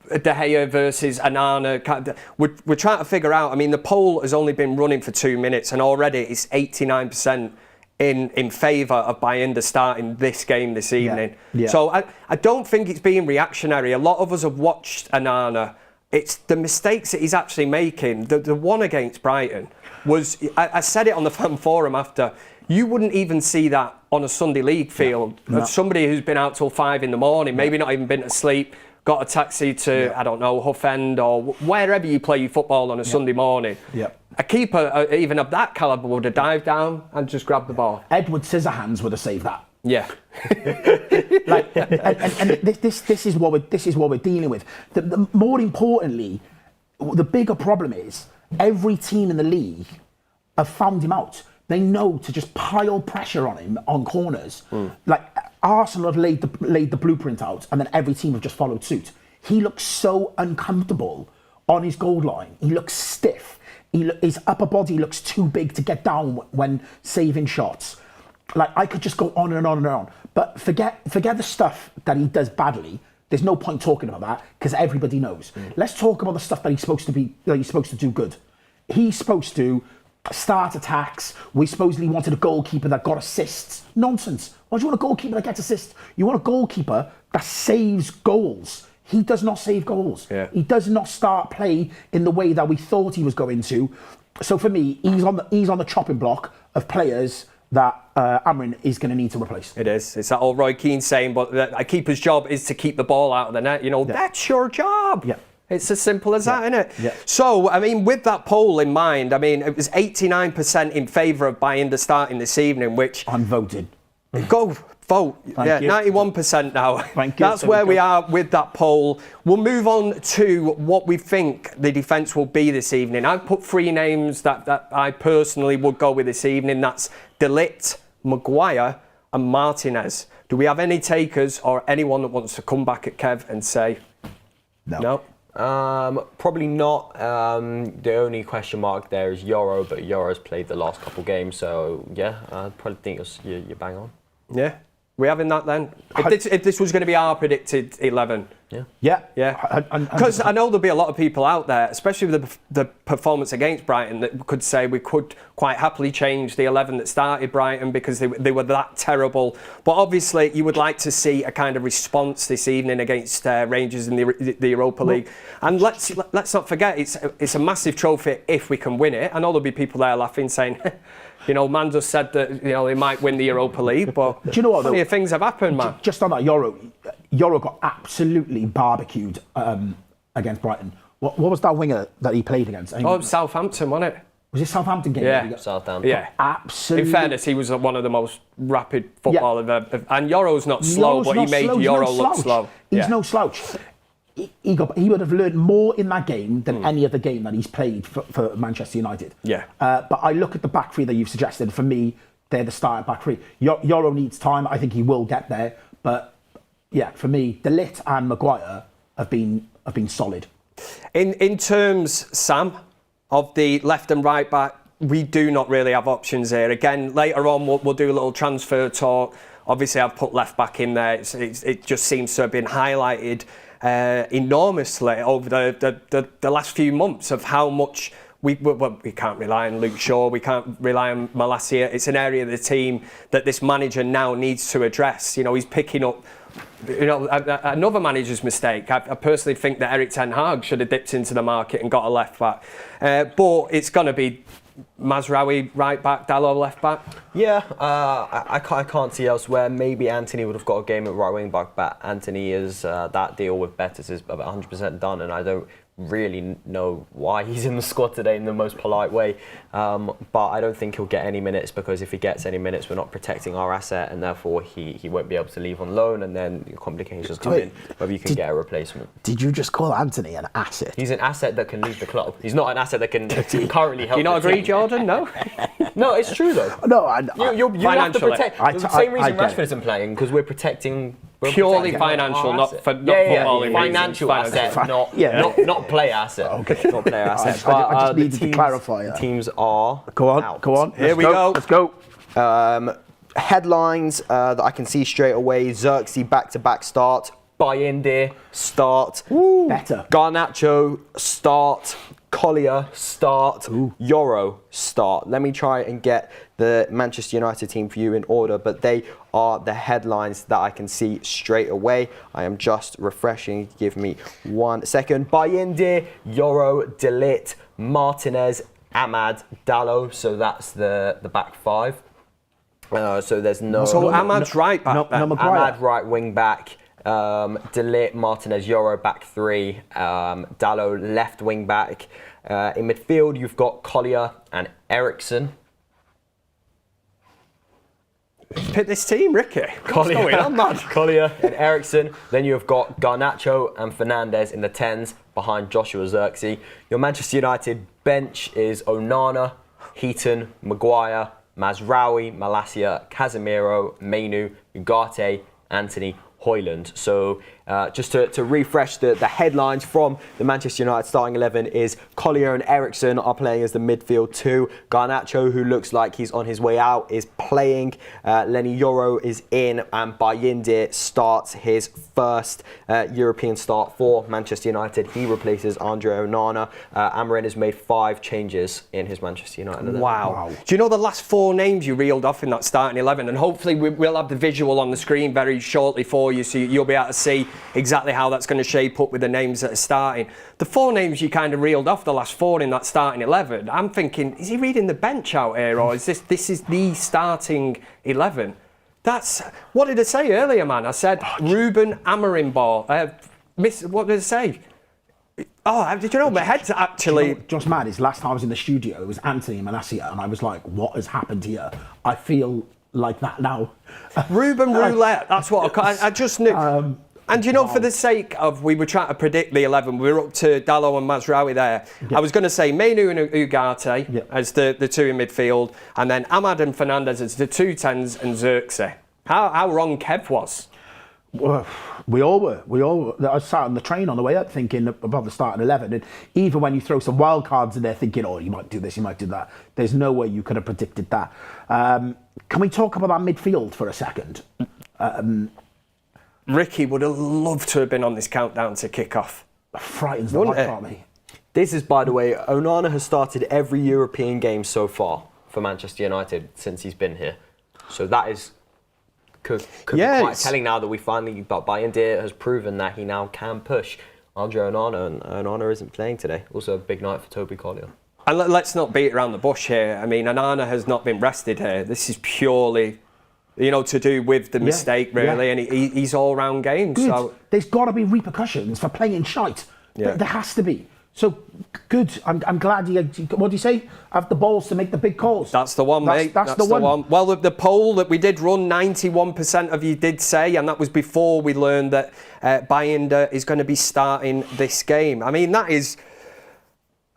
Gea versus Onana. We're trying to figure out. I mean, the poll has only been running for 2 minutes, and already it's 89% in favour of Bayinda starting this game this evening. Yeah. So I don't think it's being reactionary. A lot of us have watched Onana. It's the mistakes that he's actually making. The one against Brighton was, I said it on the fan forum after, you wouldn't even see that on a Sunday League field of somebody who's been out till 5 in the morning, maybe not even been to sleep, got a taxi to, I don't know, Hough End or wherever you play your football on a Sunday morning. A keeper, even of that calibre, would have dived down and just grabbed the ball. Edward Scissorhands would have saved that. Yeah. and this is what we're dealing with. The more importantly, the bigger problem is every team in the league have found him out. They know to just pile pressure on him on corners. Like Arsenal have laid the blueprint out, and then every team have just followed suit. He looks so uncomfortable on his goal line. He looks stiff. His upper body looks too big to get down when saving shots. Like, I could just go on and on and on. But forget the stuff that he does badly. There's no point talking about that because everybody knows. Let's talk about the stuff that he's supposed to do good. He's supposed to start attacks. We supposedly wanted a goalkeeper that got assists. Nonsense. Why do you want a goalkeeper that gets assists? You want a goalkeeper that saves goals. He does not save goals. Yeah. He does not start play in the way that we thought he was going to. So for me, he's on the chopping block of players that Amorim is going to need to replace. It is. It's that old Roy Keane saying, but a keeper's job is to keep the ball out of the net. That's your job. Yeah. It's as simple as that, isn't it? Yeah. So, I mean, with that poll in mind, I mean, it was 89% in favour of Bayinda starting this evening, which... Unvoted. Go vote. Thank you. 91% now. Thank you. That's where we are with that poll. We'll move on to what we think the defence will be this evening. I've put 3 names that I personally would go with this evening. That's De Ligt, Maguire and Martinez. Do we have any takers or anyone that wants to come back at Kev and say no? Probably not. The only question mark there is Euro, but Euro's played the last couple games, so yeah, I probably think you're bang on. Yeah, we having that then? If this was going to be our predicted 11. Yeah. Because I know there'll be a lot of people out there, especially with the performance against Brighton, that could say we could quite happily change the 11 that started Brighton because they were that terrible. But obviously, you would like to see a kind of response this evening against Rangers in the Europa League. And let's not forget, it's a massive trophy if we can win it. I know there'll be people there laughing, saying, man just said that they might win the Europa League, but do you know what? Plenty of things have happened, man. Just on that, Euro got absolutely barbecued against Brighton. What was that winger that he played against? Southampton, wasn't it? Was it Southampton game? Yeah, Southampton. Yeah, absolutely. In fairness, he was one of the most rapid footballers ever. And Euro's not slow, but he made Euro look slow. He's no slouch. He would have learned more in that game than any other game that he's played for Manchester United. Yeah. But I look at the back three that you've suggested. For me, they're the starting back three. Euro needs time. I think he will get there. But yeah, for me, De Ligt and Maguire have been solid. In terms, Sam, of the left and right back, we do not really have options here. Again, later on we'll do a little transfer talk. Obviously, I've put left back in there. It just seems to have been highlighted enormously over the last few months of how much we can't rely on Luke Shaw, we can't rely on Malacia. It's an area of the team that this manager now needs to address. He's picking up another manager's mistake. I personally think that Erik ten Hag should have dipped into the market and got a left back. But it's going to be Mazraoui right back, Dalot left back. Yeah, I can't see elsewhere. Maybe Anthony would have got a game at right wing back, but Anthony is that deal with Betis is about 100% done, and I don't really know why he's in the squad today in the most polite way. But I don't think he'll get any minutes, because if he gets any minutes, we're not protecting our asset, and therefore he won't be able to leave on loan, and then complications come in whether you can get a replacement. Did you just call Anthony an asset? He's an asset that can leave the club. He's not an asset that can currently help. Do you not the agree, team. Jordan? No? No, it's true though. No, you have to financially. protect. The same reason Rashford isn't playing, because we're protecting. Purely financial, not footballing. Financial asset, not player asset. Okay. Not player asset. I just needed to clarify that. Teams are Go on, out. go on. Here we go. Let's go. Headlines that I can see straight away: Xerxes back-to-back start. Bayindir start. Ooh. Better. Garnacho start. Collier start. Euro start. Let me try and get the Manchester United team for you in order, but they are the headlines that I can see straight away. I am just refreshing. Give me 1 second. Bayindir, Euro, De Ligt, Martinez, Ahmad, Dalot. So that's the back five. So there's no. So Ahmad's right back. No Maguire. Ahmad right wing back. De Ligt, Martinez, Euro back three. Dalot left wing back. In midfield, you've got Collier and Eriksen. Pick this team, Ricky. What's going on, man? Collier and Eriksen. Then you've got Garnacho and Fernandes in the 10s behind Joshua Xerxes. Your Manchester United bench is Onana, Heaton, Maguire, Mazraoui, Malacia, Casemiro, Mainu, Ugarte, Anthony, Højlund. So just to refresh the headlines from the Manchester United starting 11 is Collier and Eriksen are playing as the midfield two. Garnacho, who looks like he's on his way out, is playing. Lenny Yoro is in, and Bayindir starts his first European start for Manchester United. He replaces Andre Onana. Amorim has made 5 changes in his Manchester United 11. Wow. Do you know the last 4 names you reeled off in that starting 11? And hopefully we'll have the visual on the screen very shortly for you, so you'll be able to see exactly how that's going to shape up with the names that are starting. The 4 names you kind of reeled off, the last 4 in that starting 11, I'm thinking, is he reading the bench out here, or is this is the starting 11? That's, what did I say earlier, man? I said Ruben Amorim ball. What did I say? Oh, did you know, my head's actually... You know, just mad is last time I was in the studio, it was Anthony and Malacia, and I was like, what has happened here? I feel like that now. Ruben Roulette, that's what I just knew. And you know, for the sake of, we were trying to predict the 11, we were up to Dalot and Mazraoui there. Yeah. I was going to say Mainu and Ugarte as the 2 in midfield, and then Ahmad and Fernandes as the 2 10s and Xerxes. How wrong Kev was. Well, we all were. I sat on the train on the way up thinking about the starting 11, and even when you throw some wild cards in there thinking, oh, you might do this, you might do that, there's no way you could have predicted that. Can we talk about that midfield for a second? Ricky would have loved to have been on this countdown to Kickoff. Frightens the life out of me. This is, by the way, Onana has started every European game so far for Manchester United since he's been here. So that is could be quite telling now that we finally, but Bayindir has proven that he now can push Andre Onana, and Onana isn't playing today. Also a big night for Toby Collier. And let's not beat around the bush here. I mean, Onana has not been rested here. This is purely, to do with the mistake, really, and he's all-round game. Good. So there's got to be repercussions for playing shite. Yeah. There has to be. So good. I'm glad you. What do you say? Have the balls to make the big calls. That's the one, mate. That's the one. Well, the poll that we did run, 91% of you did say, and that was before we learned that Bayindir is going to be starting this game. I mean, that is.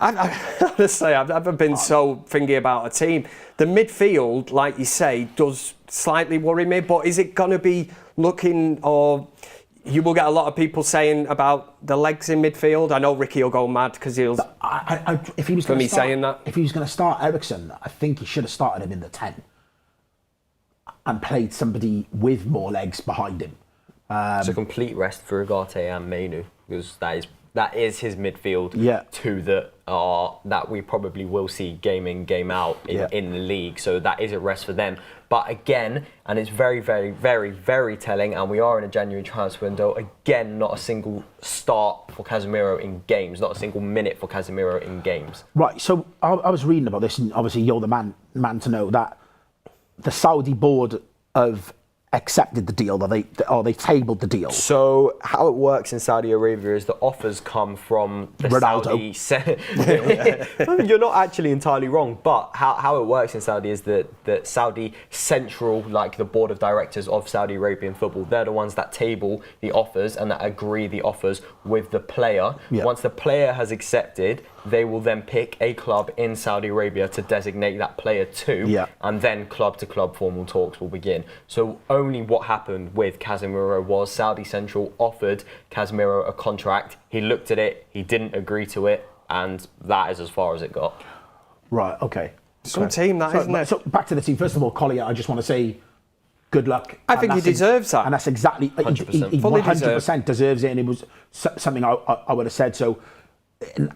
Honestly, I've never been so thingy about a team. The midfield, like you say, does slightly worry me, but is it going to be looking, or you will get a lot of people saying about the legs in midfield? I know Ricky will go mad because he'll... if he was for me saying that. If he was going to start Eriksen, I think he should have started him in the 10 and played somebody with more legs behind him. It's a complete rest for Ugarte and Mainu, because that is that is his midfield. Two that we probably will see game in, game out in the league. So that is a rest for them. But again, and it's very, very, very, very telling, and we are in a January transfer window, again, not a single start for Casemiro in games, not a single minute for Casemiro in games. Right, so I was reading about this, and obviously you're the man to know that the Saudi board have accepted the deal, they tabled the deal. So how it works in Saudi Arabia is the offers come from the Ronaldo. Saudi. You're not actually entirely wrong, but how it works in Saudi is that Saudi Central, like the board of directors of Saudi Arabian football, they're the ones that table the offers and that agree the offers with the player. Once the player has accepted, they will then pick a club in Saudi Arabia to designate that player to, and then club-to-club formal talks will begin. So only what happened with Casemiro was Saudi Central offered Casemiro a contract. He looked at it, he didn't agree to it, and that is as far as it got. Right, okay. Some team, isn't it? So back to the team. First of all, Collier, I just want to say good luck. I think he deserves that. And that's exactly... 100%. He 100% deserves it, and it was something I would have said. So,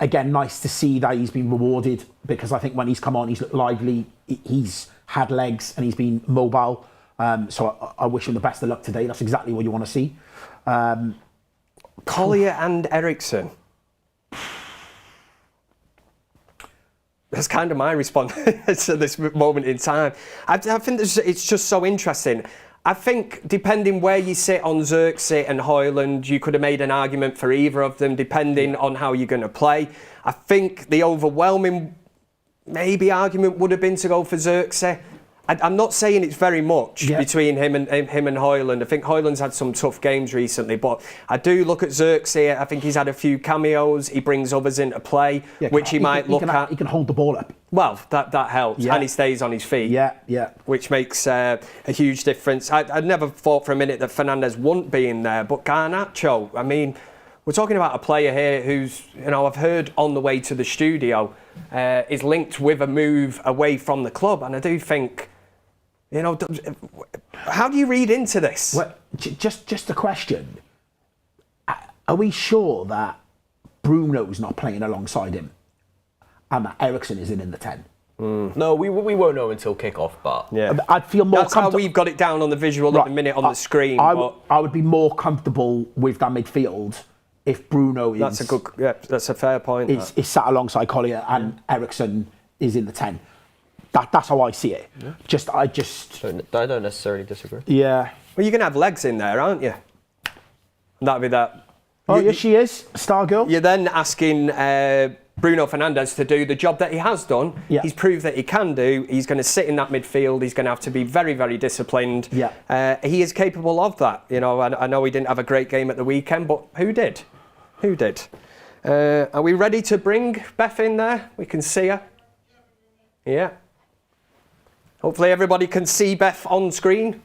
again, nice to see that he's been rewarded, because I think when he's come on, he's looked lively, he's had legs, and he's been mobile. So I wish him the best of luck today. That's exactly what you want to see. Collier and Eriksen. That's kind of my response to this moment in time. I think it's just so interesting. I think depending where you sit on Xerxes and Højlund, you could have made an argument for either of them, depending on how you're going to play. I think the overwhelming argument would have been to go for Xerxes. I'm not saying it's very much between him and Højlund. I think Højlund's had some tough games recently, but I do look at Xerxes. I think he's had a few cameos. He brings others into play, which he might look at. He can hold the ball up. Well, that helps, and he stays on his feet. Which makes a huge difference. I never thought for a minute that Fernandes wouldn't be in there, but Garnacho, I mean, we're talking about a player here who's, I've heard on the way to the studio, is linked with a move away from the club, and I do think, how do you read into this? Well, just a question. Are we sure that Bruno's not playing alongside him and that Eriksen is in the 10? No, we won't know until kickoff, but I'd feel more That's how we've got it down on the visual at the minute on the screen. I would be more comfortable with that midfield if Bruno is... That's a fair point. Is sat alongside Collier and Eriksen is in the 10. That's how I see it. I don't necessarily disagree. Yeah. Well, you're going to have legs in there, aren't you? That'd be that. Oh, yes, she is. Star girl. You're then asking Bruno Fernandes to do the job that he has done. He's proved that he can do. He's going to sit in that midfield. He's going to have to be very, very disciplined. He is capable of that. I know he didn't have a great game at the weekend, but who did? Who did? Are we ready to bring Beth in there? We can see her. Yeah. Hopefully everybody can see Beth on screen.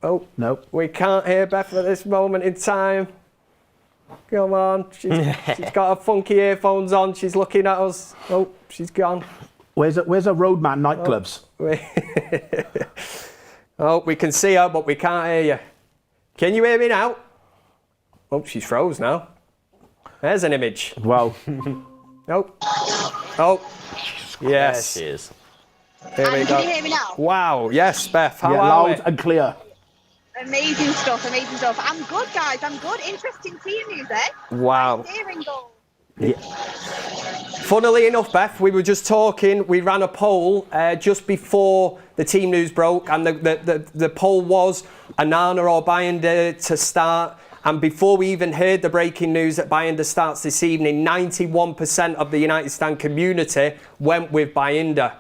Oh, no. We can't hear Beth at this moment in time. Come on. She's got her funky earphones on. She's looking at us. Oh, she's gone. Where's her Roadman nightclubs? Oh, we can see her, but we can't hear you. Can you hear me now? Oh, she's froze now. There's an image. Wow. Oh. Yes. There she is. Here we go. Can you hear me now? Wow. Yes, Beth. How are loud and clear. Amazing stuff. I'm good, guys. I'm good. Interesting team news, eh? Wow. Steering goal. Funnily enough, Beth, we were just talking. We ran a poll just before the team news broke, and the poll was Onana or Bayanda to start. And before we even heard the breaking news that Bayanda starts this evening, 91% of the United Stand community went with Bayanda.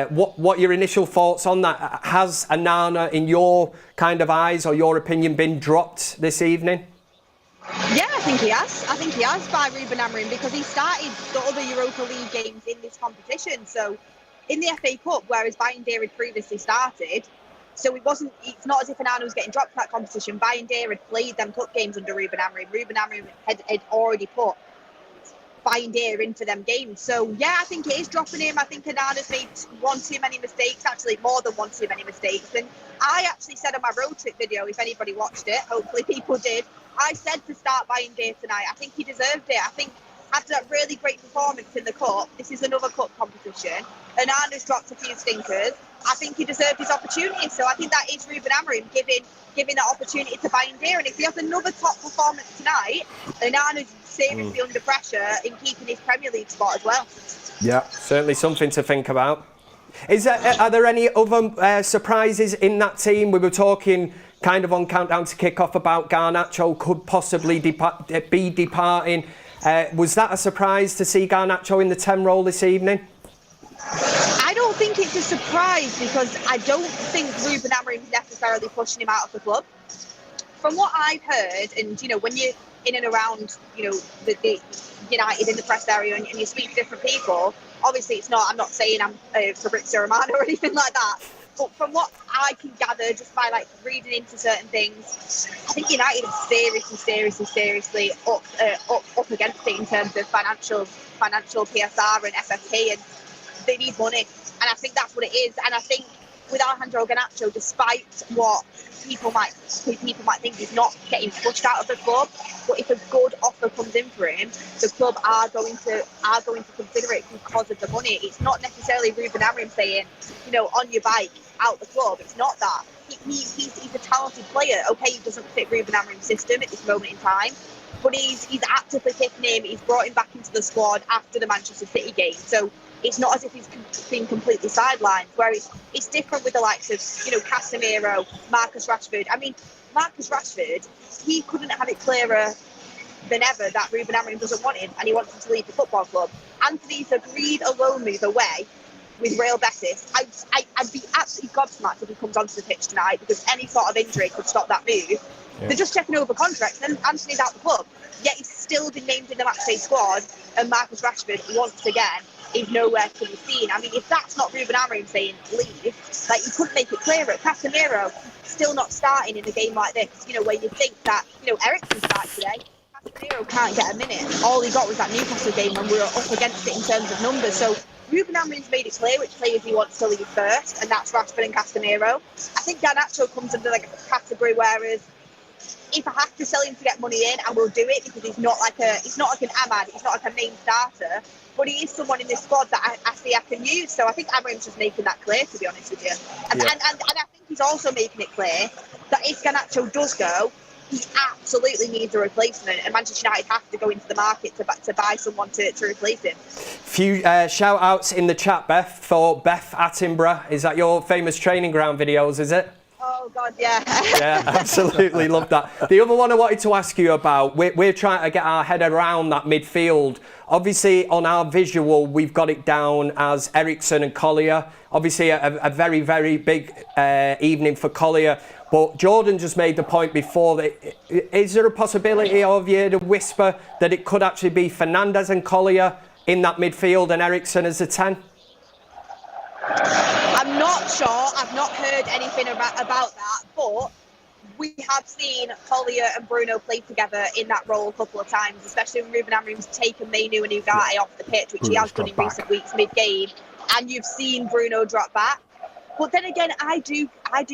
What are your initial thoughts on that? Has Onana, in your kind of eyes or your opinion, been dropped this evening? Yeah, I think he has by Ruben Amorim, because he started the other Europa League games in this competition. So in the FA Cup, whereas Bayanda had previously started, so it's not as if Onana was getting dropped for that competition. Bayanda had played them cup games under Ruben Amorim. Ruben Amorim had already put Bayern in for them games. So yeah, I think it is dropping him. I think Onana's made one too many mistakes, actually more than one too many mistakes. And I actually said on my road trip video, if anybody watched it, hopefully people did, I said to start Bayern tonight. I think he deserved it. I think after that really great performance in the cup, this is another cup competition, Onana's dropped a few stinkers. I think he deserved his opportunity. So I think that is Ruben Amorim giving that opportunity to Bayern. And if he has another top performance tonight, Onana's seriously under pressure in keeping his Premier League spot as well. Yeah, certainly something to think about. Are there any other surprises in that team? We were talking kind of on Countdown to Kickoff about Garnacho could possibly be departing. Was that a surprise to see Garnacho in the 10 role this evening? I don't think it's a surprise because I don't think Ruben Amorim is necessarily pushing him out of the club. From what I've heard, and when you're in and around, the United in the press area and you speak to different people, obviously it's not. I'm not saying I'm Fabrizio Romano or anything like that. But from what I can gather, just by reading into certain things, I think United are seriously up against it in terms of financial PSR and FFP, and they need money. And I think that's what it is. And I think with Alejandro Garnacho, despite what people might think he's not getting pushed out of the club, but if a good offer comes in for him, the club are going to consider it because of the money. It's not necessarily Ruben Amorim saying, on your bike, out the club. It's not that. He's a talented player. Okay, he doesn't fit Ruben Amorim's system at this moment in time, but he's actively picking him. He's brought him back into the squad after the Manchester City game. So it's not as if he's been completely sidelined. Where it's different with the likes of Casemiro, Marcus Rashford. I mean, Marcus Rashford, he couldn't have it clearer than ever that Ruben Amorim doesn't want him and he wants him to leave the football club. Anthony's agreed a loan move away with Real Betis. I'd be absolutely gobsmacked if he comes onto the pitch tonight because any sort of injury could stop that move. Yeah. They're just checking over contracts and Anthony's out the club. Yet he's still been named in the matchday squad and Marcus Rashford, once again, is nowhere to be seen. I mean, if that's not Ruben Amorim saying leave, you couldn't make it clearer. Casemiro still not starting in a game like this, where you think that, Eriksen started today. Casemiro can't get a minute. All he got was that Newcastle game when we were up against it in terms of numbers. So Ruben Amorim's made it clear which players he wants to leave first, and that's Rashford and Casemiro. I think Garnacho comes under a category whereas if I have to sell him to get money in, I will do it because he's not like an Ahmad, he's not like a main starter, but he is someone in this squad that I see I can use. So I think Amorim's just making that clear, to be honest with you. And I think he's also making it clear that if Garnacho does go, he absolutely needs a replacement, and Manchester United have to go into the market to buy someone to replace him. Few shout outs in the chat, Beth, for Beth Attenborough. Is that your famous training ground videos, is it? Oh God, yeah. Yeah, absolutely love that. The other one I wanted to ask you about, we're trying to get our head around that midfield. Obviously, on our visual, we've got it down as Eriksen and Collier. Obviously, a very, very big evening for Collier. But Jordan just made the point before that, is there a possibility, of you to whisper that it could actually be Fernandes and Collier in that midfield and Eriksen as a 10? I'm not sure. I've not heard anything about that, but we have seen Collier and Bruno play together in that role a couple of times, especially when Ruben Amorim's taken Mainu and Ugarte off the pitch, which he has done in recent weeks mid-game, and you've seen Bruno drop back. But then again, I do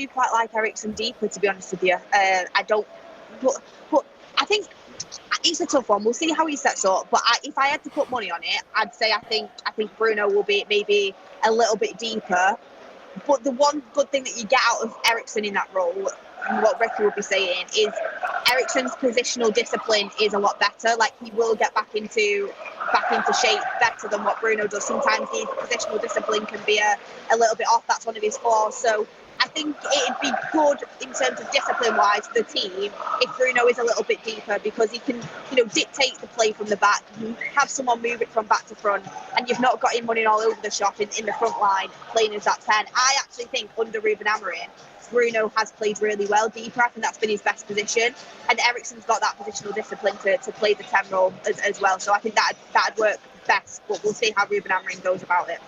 quite like Eriksen deeper, to be honest with you. But I think it's a tough one. We'll see how he sets up. But if I had to put money on it, I'd say I think Bruno will be maybe a little bit deeper. But the one good thing that you get out of Eriksen in that role, and what Ricky will be saying, is Eriksen's positional discipline is a lot better. Like, he will get back into shape better than what Bruno does. Sometimes his positional discipline can be a little bit off. That's one of his flaws. So I think it'd be good in terms of discipline-wise for the team if Bruno is a little bit deeper, because he can, dictate the play from the back, have someone move it from back to front, and you've not got him running all over the shop in the front line, playing as that 10. I actually think under Ruben Amorim, Bruno has played really well deeper. I think that's been his best position, and Eriksen's got that positional discipline to play the 10 role as well. So I think that'd work best, but we'll see how Ruben Amorim goes about it.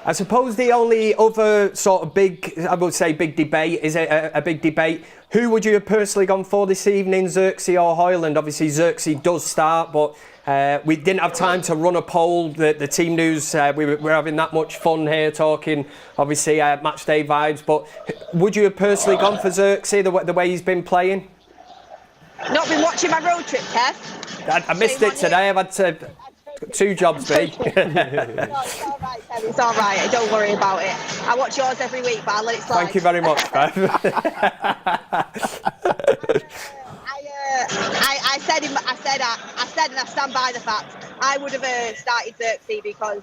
I suppose the only other sort of big debate, is it a big debate? Who would you have personally gone for this evening, Xerxes or Højlund? Obviously, Xerxes does start, but we didn't have time to run a poll. The team news, we're having that much fun here talking, obviously, match day vibes. But would you have personally gone for Xerxes, the way he's been playing? Not been watching my road trip, Kev. I missed it today. I've had to... 2 jobs, B. No, it's all right, Kev. It's all right. Don't worry about it. I watch yours every week, but I'll let it slide. Thank you very much, Beth. I said, and I stand by the fact I would have started Xerxes, because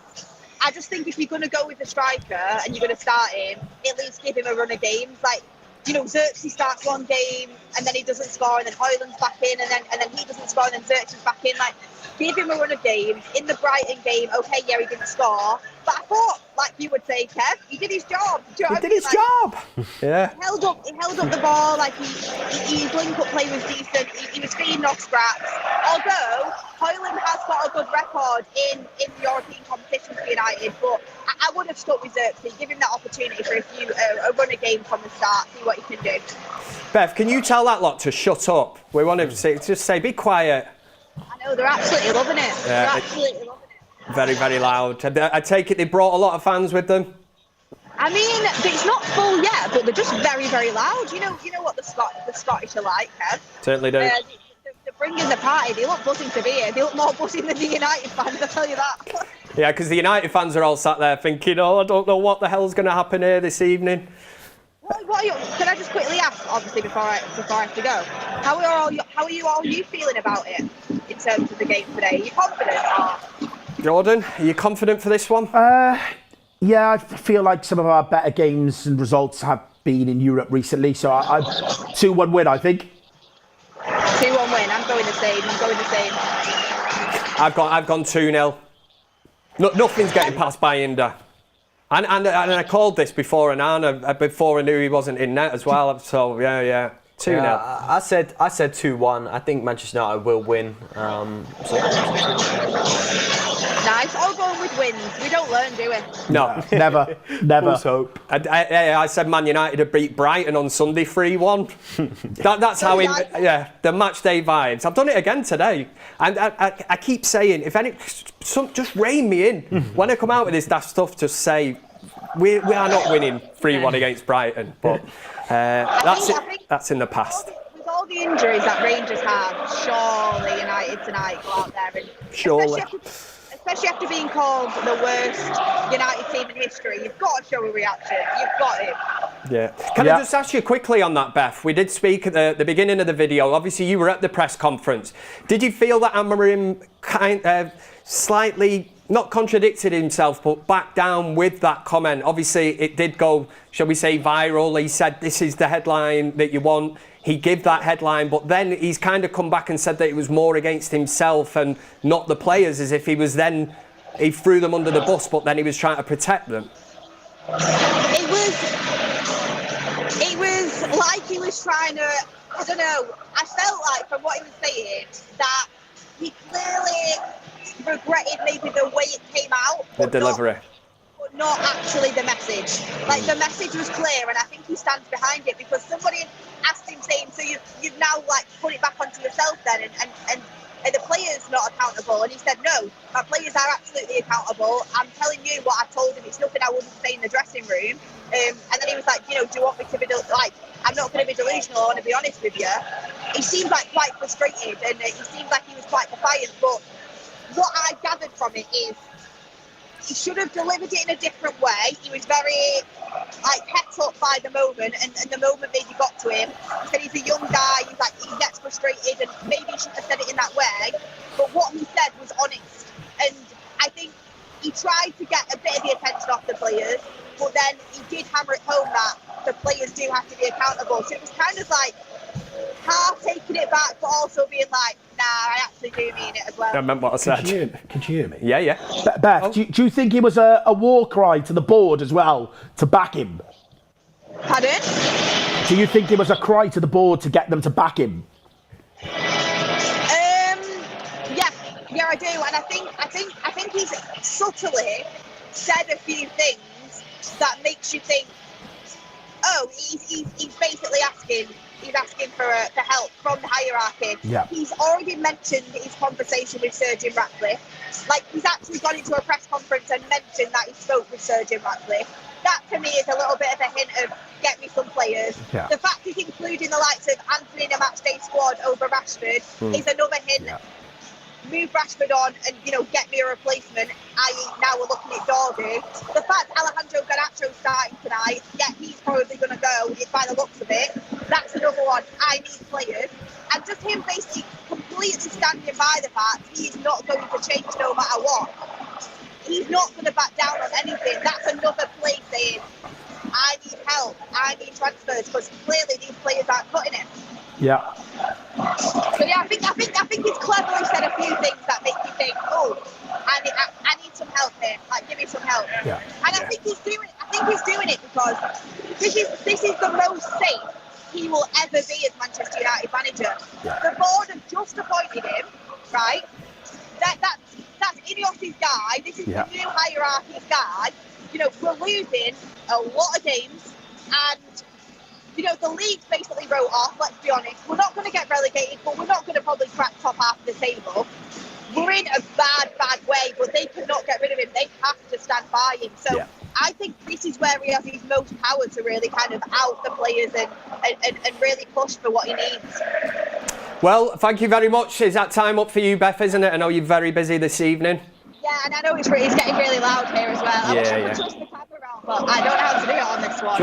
I just think if you're going to go with a striker and you're going to start him, at least give him a run of games. Like, you know, Xerxes starts one game and then he doesn't score, and then Højlund's back in, and then he doesn't score, and then Xerxes back in. Like, give him a run of games. In the Brighton game, okay, yeah, he didn't score, but I thought, like you would say, Kev, he did his job. Do you know what I mean? Job. Yeah. He held up the ball. Like, his link-up play was decent. He was feeding off scraps. Although Højlund has got a good record in the European competitions for United, but I would have stuck with Xerxes. Give him that opportunity for a run of game from the start. See what he can do. Beth, can you tell that lot to shut up? We want to just say, be quiet. I know, they're absolutely loving it. Yeah, they're absolutely loving it. Very, very loud. I take it they brought a lot of fans with them? I mean, it's not full yet, but they're just very, very loud. You know what the Scottish are like, Kev. Certainly do. They're bringing the party. They look buzzing to be here. They look more buzzing than the United fans, I'll tell you that. Yeah, because the United fans are all sat there thinking, I don't know what the hell's going to happen here this evening. Can I just quickly ask, obviously, before I have to go, how are you feeling about it in terms of the game today? Are you confident? Jordan, are you confident for this one? Yeah, I feel like some of our better games and results have been in Europe recently, so I 2-1 win, I think. 2-1 win. I'm going the same. I've gone 2-0. Nothing's getting past Bayinda. And I called this before, and before I knew he wasn't in net as well. So yeah, 2-0. Yeah, I said 2-1. I think Manchester United will win. Nice. All going with wins. We don't learn, do we? No, never. False hope. I said Man United had beat Brighton on Sunday 3-1. That's how the match day vibes. I've done it again today, and I keep saying, just rein me in when I come out with this daft stuff. Just say we are not winning 3-1 against Brighton, but that's in the past. With all the injuries that Rangers have, surely United tonight go out there and surely. Especially after being called the worst United team in history, you've got to show a reaction. You've got it. Yeah. Can I just ask you quickly on that, Beth? We did speak at the beginning of the video. Obviously, you were at the press conference. Did you feel that Amorim slightly, not contradicted himself, but backed down with that comment? Obviously, it did go, shall we say, viral. He said, this is the headline that you want. He gave that headline, but then he's kind of come back and said that it was more against himself and not the players, as if he threw them under the bus, but then he was trying to protect them. It was like he was trying to, I don't know, I felt like from what he was saying that he clearly regretted maybe the way it came out. The delivery. But not actually the message. Like, the message was clear, and I think he stands behind it, because somebody asked him saying, so you've now like put it back onto yourself then, and the players not accountable? And he said, no, my players are absolutely accountable. I'm telling you what I've told him. It's nothing I wouldn't say in the dressing room. And then he was like, do you want me to be like, I'm not going to be delusional, I want to be honest with you. He seemed like quite frustrated, and he seemed like he was quite defiant, but what I gathered from it is he should have delivered it in a different way. He was very het up by the moment, and the moment maybe got to him. He said he's a young guy, he gets frustrated, and maybe he shouldn't have said it in that way. But what he said was honest, and I think he tried to get a bit of the attention off the players, but then he did hammer it home that the players do have to be accountable. So it was kind of like half taking it back, but also being like, nah, I actually do mean it as well. I meant what I said. Could you hear me? Yeah. Beth, do you think it was a war cry to the board as well to back him? Pardon? Do you think it was a cry to the board to get them to back him? Yeah, I do, and I think he's subtly said a few things that makes you think, oh, he's basically asking for help from the hierarchy. Yeah. He's already mentioned his conversation with Sir Jim Ratcliffe. Like, he's actually gone into a press conference and mentioned that he spoke with Sir Jim Ratcliffe. That, to me, is a little bit of a hint of get me some players. Yeah. The fact he's including the likes of Anthony in a matchday squad over Rashford is another hint. Yeah. Move Rashford on and, get me a replacement, i.e. now we're looking at Dordy. The fact Alejandro Garnacho's starting tonight, he's probably going to go by the looks of it. That's another one. I need players. And just him basically completely standing by the fact he's not going to change no matter what. He's not going to back down on anything. That's another play saying, I need help, I need transfers, because clearly these players aren't cutting it. Yeah. So I think he's cleverly said a few things that make you think, oh, I need some help here. Like, give me some help. Yeah. And I think he's doing it because this is the most safe he will ever be as Manchester United manager. Yeah. The board have just appointed him, right? That's Ineos's guy. This is the new hierarchy's guy. We're losing a lot of games, and the league's basically wrote off, let's be honest. We're not going to get relegated, but we're not going to probably crack top half of the table. We're in a bad way, but they cannot get rid of him. They have to stand by him. So I think this is where he has his most power to really kind of out the players and really push for what he needs. Well, thank you very much. Is that time up for you, Beth, isn't it? I know you're very busy this evening. Yeah, and I know it's getting really loud here as well. I wish I could twist the camera around, but I don't know how to do it on this one.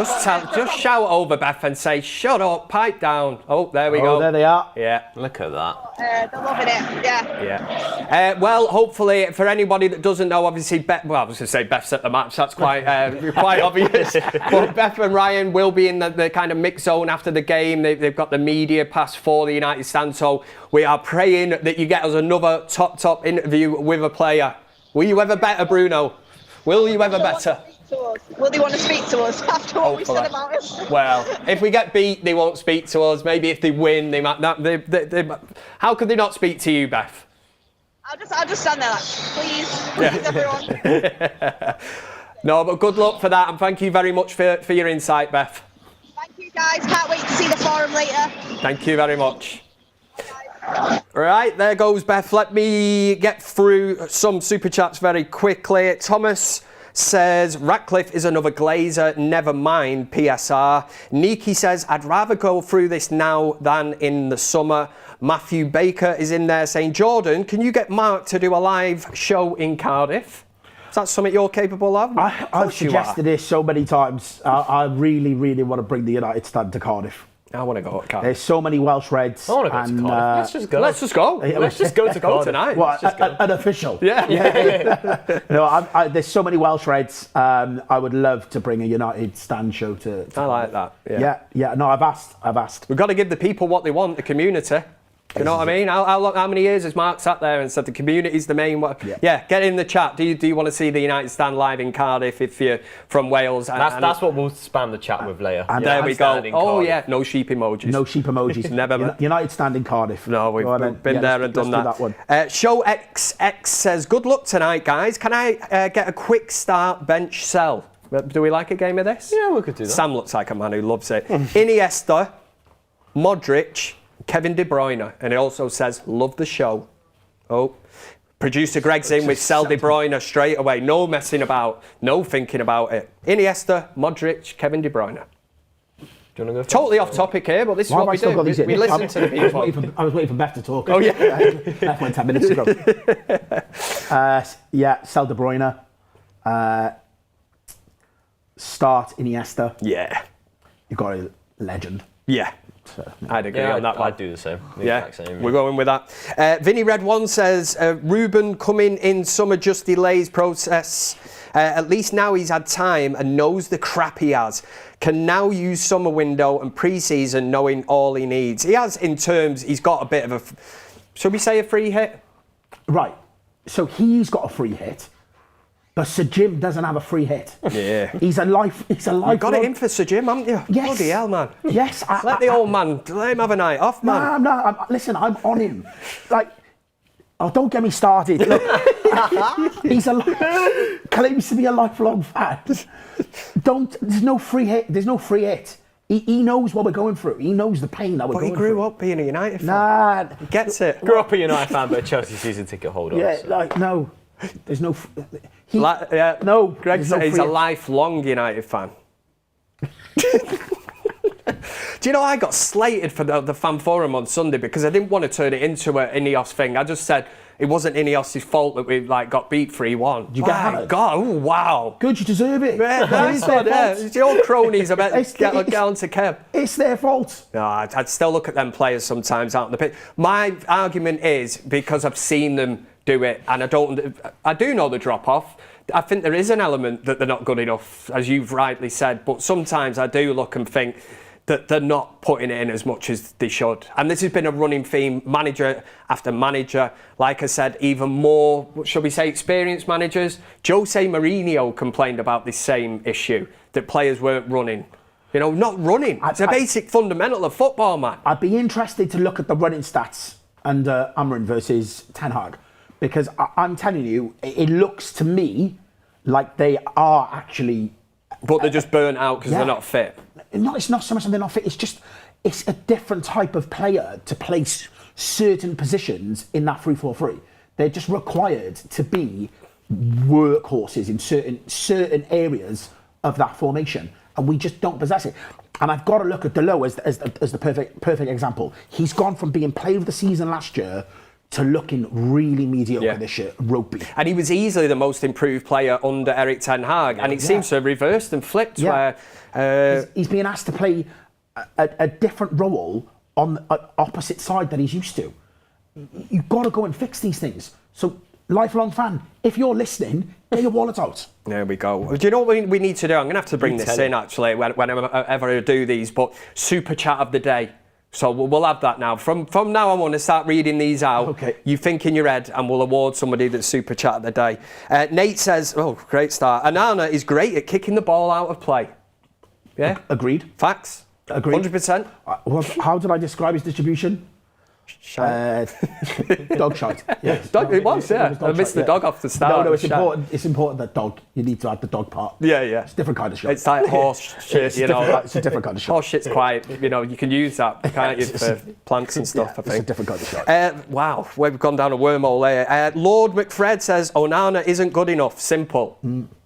Just shout over Beth and say, shut up, pipe down. Oh, there we go. There they are. Yeah. Look at that. They're loving it, Yeah. Well, hopefully, for anybody that doesn't know, obviously, I was going to say Beth's at the match. That's quite obvious. But Beth and Ryan will be in the kind of mix zone after the game. They've got the media pass for the United stand. So we are praying that you get us another top interview with a player. Will you ever better, Bruno? Will you ever better? Will they want to speak to us after what we said about him? Well, if we get beat, they won't speak to us. Maybe if they win, they might not. How could they not speak to you, Beth? I'll just stand there like, please everyone. No, but good luck for that, and thank you very much for your insight, Beth. Thank you, guys. Can't wait to see the forum later. Thank you very much. Right, there goes Beth. Let me get through some super chats very quickly. Thomas says, Ratcliffe is another Glazer, never mind PSR. Niki says, I'd rather go through this now than in the summer. Matthew Baker is in there saying, Jordan, can you get Mark to do a live show in Cardiff? Is that something you're capable of? I've suggested this so many times. I really, really want to bring the United stand to Cardiff. I want to go to Cardiff. There's so many Welsh Reds. I want to go to Cardiff. Let's just go. Let's just go. Let's just go to Cardiff tonight. Well, an official. Yeah. No, there's so many Welsh Reds. I would love to bring a United stand show to I like that. Yeah. No, I've asked. We've got to give the people what they want, the community. You know what I mean? How many years has Mark sat there and said the community's the main one? Yeah, get in the chat. Do you want to see the United stand live in Cardiff if you're from Wales? That's what we'll spam the chat with later. And there we go. Oh yeah, no sheep emojis. No sheep emojis. Never. United stand in Cardiff. No, we've been there and done that. Do that one. Show XX says, good luck tonight, guys. Can I get a quick start bench sell? Do we like a game of this? Yeah, we could do that. Sam looks like a man who loves it. Iniesta, Modric, Kevin De Bruyne, and it also says, love the show. Oh, producer Greg's in with sell De Bruyne straight away. No messing about, no thinking about it. Iniesta, Modric, Kevin De Bruyne. Do you want to go totally off topic here, but this is what we do. We listen to the people. I was waiting for Beth to talk. Oh, yeah. Beth went 10 minutes ago. Sell De Bruyne. Start Iniesta. Yeah. You've got a legend. Yeah. So, I'd agree on that one. I'd do the same. We're going with that. Vinny Red One says, Ruben coming in summer just delays process. At least now he's had time and knows the crap he has. Can now use summer window and pre-season knowing all he needs. He has in terms, he's got a bit of a, should we say a free hit? Right. So he's got a free hit. But Sir Jim doesn't have a free hit. Yeah. He's a life. You've got it in for Sir Jim, haven't you? Yes. Bloody hell, man. Yes. Let the old man, let him have a night off, man. No. Listen, I'm on him. Like, Oh, don't get me started. Look, claims to be a lifelong fan. There's no free hit. There's no free hit. He knows what we're going through. He knows the pain that we're going through. But he grew up being a United fan. Nah. He gets it. Grew up a United fan, but a Chelsea season ticket holder. Yeah, so. like, no. There's no... No, Greg there's said no he's free a hit. lifelong United fan. Do you know I got slated for the fan forum on Sunday because I didn't want to turn it into an Ineos thing. I just said it wasn't Ineos' fault that we got beat 3-1. You get hammered? God, oh, wow. Good, you deserve it. Yeah, nice It's their one, yeah. fault. It's your cronies about get on to Kev. It's their fault. No, I'd still look at them players sometimes out on the pitch. My argument is because I've seen them do it, and I do know the drop off. I think there is an element that they're not good enough, as you've rightly said. But sometimes I do look and think that they're not putting it in as much as they should. And this has been a running theme, manager after manager. Like I said, even more, shall we say, experienced managers. Jose Mourinho complained about this same issue, that players weren't running. You know, not running. It's a basic fundamental of football, man. I'd be interested to look at the running stats under Amorim versus Ten Hag, because I'm telling you, it looks to me like they are actually... But they're just burnt out because they're not fit. No, it's not so much that they're not fit. It's a different type of player to place certain positions in that 3-4-3. They're just required to be workhorses in certain areas of that formation, and we just don't possess it. And I've got to look at Delo as the perfect example. He's gone from being player of the season last year to looking really mediocre this year, ropey. And he was easily the most improved player under Eric Ten Hag, and it seems to have reversed and flipped where... he's being asked to play a different role on an opposite side that he's used to. You've got to go and fix these things. So, lifelong fan, if you're listening, get your wallet out. There we go. Do you know what we need to do? I'm going to have to bring this in, actually, whenever I do these, but Super Chat of the Day. So we'll have that now. From now on, I want to start reading these out. Okay. You think in your head, and we'll award somebody that's Super Chat of the Day. Nate says, oh, great start. Anana is great at kicking the ball out of play. Yeah? Agreed. Facts? Agreed. 100%? How did I describe his distribution? Dog shite. Yeah. It was, yeah. I missed the dog off the start. No, it's important. It's important that dog. You need to add the dog part. Yeah. It's a different kind of shit. It's like horse shit, you know. It's a different kind of shit. Horse shit's quite, you know, you can use that, can't you, for plants and stuff, I think. It's a different kind of shit. Wow, we've gone down a wormhole there. Lord McFred says, Onana isn't good enough. Simple.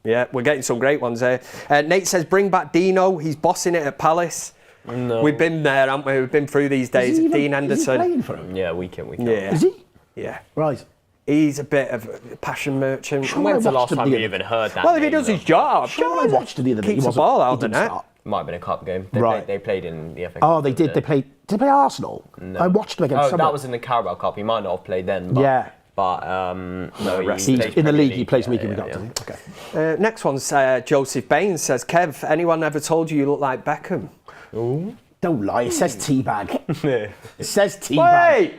Yeah, we're getting some great ones here. Nate says, bring back Dino. He's bossing it at Palace. No. We've been there, haven't we? We've been through these days. Dean Henderson. Is he playing for him? Yeah, week in, week out. Yeah. Is he? Yeah. Right. He's a bit of a passion merchant. Sure, When's the I last watched time him you the even heard that Well, if he name, does though? his job. Sure, I watched the other day. Keeps the ball out he the didn't net. start. Might have been a cup game. Right. They played in the FA Cup. Oh, they did. They played Arsenal? No. I watched them against that was in the Carabao Cup. He might not have played then. But, Yeah. But, no, He's in the league. He plays week in, week out. yeah. Okay. Next one's Joseph Baines says, Kev, anyone ever told you look like Beckham? Ooh. Don't lie. It says teabag. It says teabag. Wait!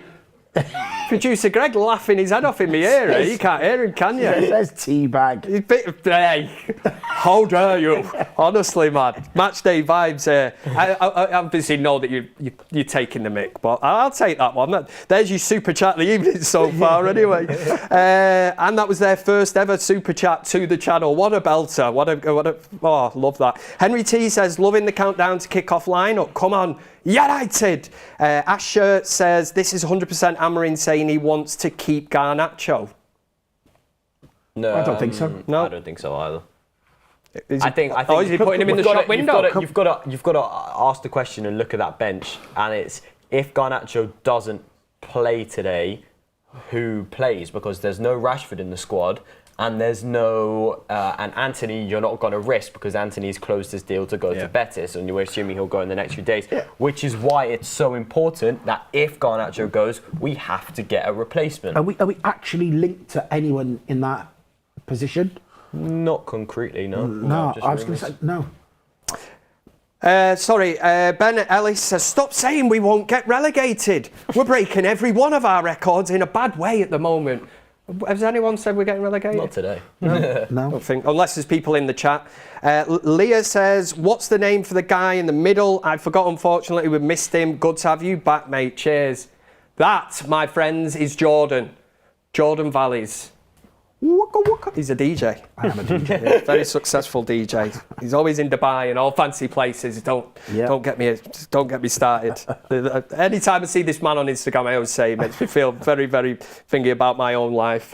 Producer Greg laughing his head off in my ear. You can't hear him, can you? It says teabag. Hey, how dare you? Honestly, man. Matchday vibes here. I obviously know that you're taking the mick, but I'll take that one. There's your super chat of the evening so far, anyway. And that was their first ever super chat to the channel. What a belter. Oh, love that. Henry T says, loving the countdown to kick-off lineup. Come on. United! Asher says, this is 100% Amorim saying he wants to keep Garnacho. No, I don't think so. No? I don't think so either. Is I think is he putting him in the shop window? You've got to ask the question and look at that bench, and it's if Garnacho doesn't play today, who plays? Because there's no Rashford in the squad, and there's no and Anthony. You're not going to risk because Anthony's closed his deal to go to Betis, and you're assuming he'll go in the next few days. Yeah. Which is why it's so important that if Garnacho goes, we have to get a replacement. Are we actually linked to anyone in that position? Not concretely, no. No, just I was going to rumours. say no. Bennett Ellis says, stop saying we won't get relegated. We're breaking every one of our records in a bad way at the moment. Has anyone said we're getting relegated? Not today. No. I don't think, unless there's people in the chat. Leah says, what's the name for the guy in the middle? I forgot, unfortunately, we missed him. Good to have you back, mate. Cheers. That, my friends, is Jordan. Jordan Valleys. He's a DJ. I am a DJ. Yeah, very successful DJ. He's always in Dubai and all fancy places. Don't get me started. Anytime I see this man on Instagram, I always say it makes me feel very, very thingy about my own life.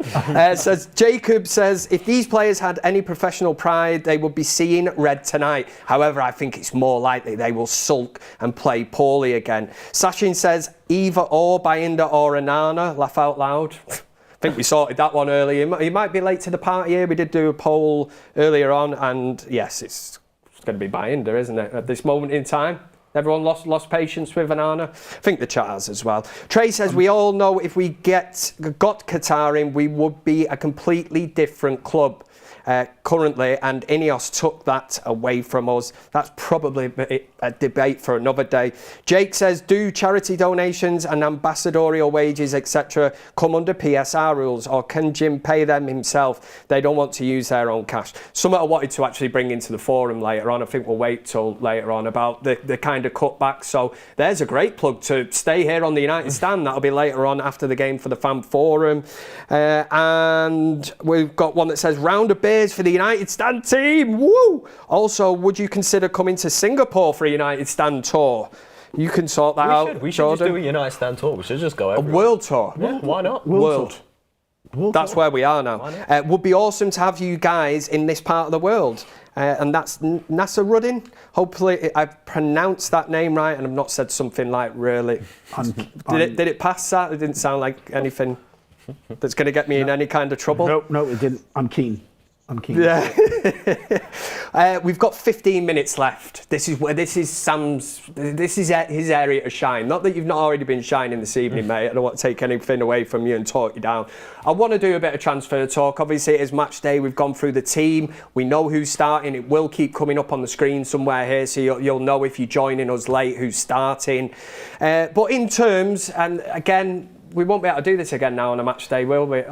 Jacob says, if these players had any professional pride, they would be seeing red tonight. However, I think it's more likely they will sulk and play poorly again. Sachin says, either or, Binder or Onana. Laugh out loud. I think we sorted that one earlier. He might be late to the party here. We did do a poll earlier on, and yes, it's going to be Binder, isn't it? At this moment in time, everyone lost patience with Onana. I think the chat has as well. Trey says, we all know if we got Qatar in, we would be a completely different club. Currently, and Ineos took that away from us. That's probably a debate for another day. Jake says, do charity donations and ambassadorial wages, etc., come under PSR rules, or can Jim pay them himself? They don't want to use their own cash. Something I wanted to actually bring into the forum later on. I think we'll wait till later on about the kind of cutbacks. So there's a great plug to stay here on the United Stand. That'll be later on after the game for the fan forum. And we've got one that says, round of beer for the United Stand team. Woo! Also, would you consider coming to Singapore for a United Stand tour? You can sort that out. We should just do a United Stand tour. We should just go everywhere. A world tour. Yeah, why not? World. That's where we are now. Would be awesome to have you guys in this part of the world. And that's Nasruddin. Hopefully I've pronounced that name right and I've not said something like really. Did it pass that? It didn't sound like anything that's going to get me in any kind of trouble. No, it didn't. I'm keen. Yeah. We've got 15 minutes left. This is his area to shine. Not that you've not already been shining this evening, mate. I don't want to take anything away from you and talk you down. I want to do a bit of transfer talk. Obviously, it is match day. We've gone through the team. We know who's starting. It will keep coming up on the screen somewhere here, so you'll know if you're joining us late who's starting. But in terms, and again, we won't be able to do this again now on a match day, will we?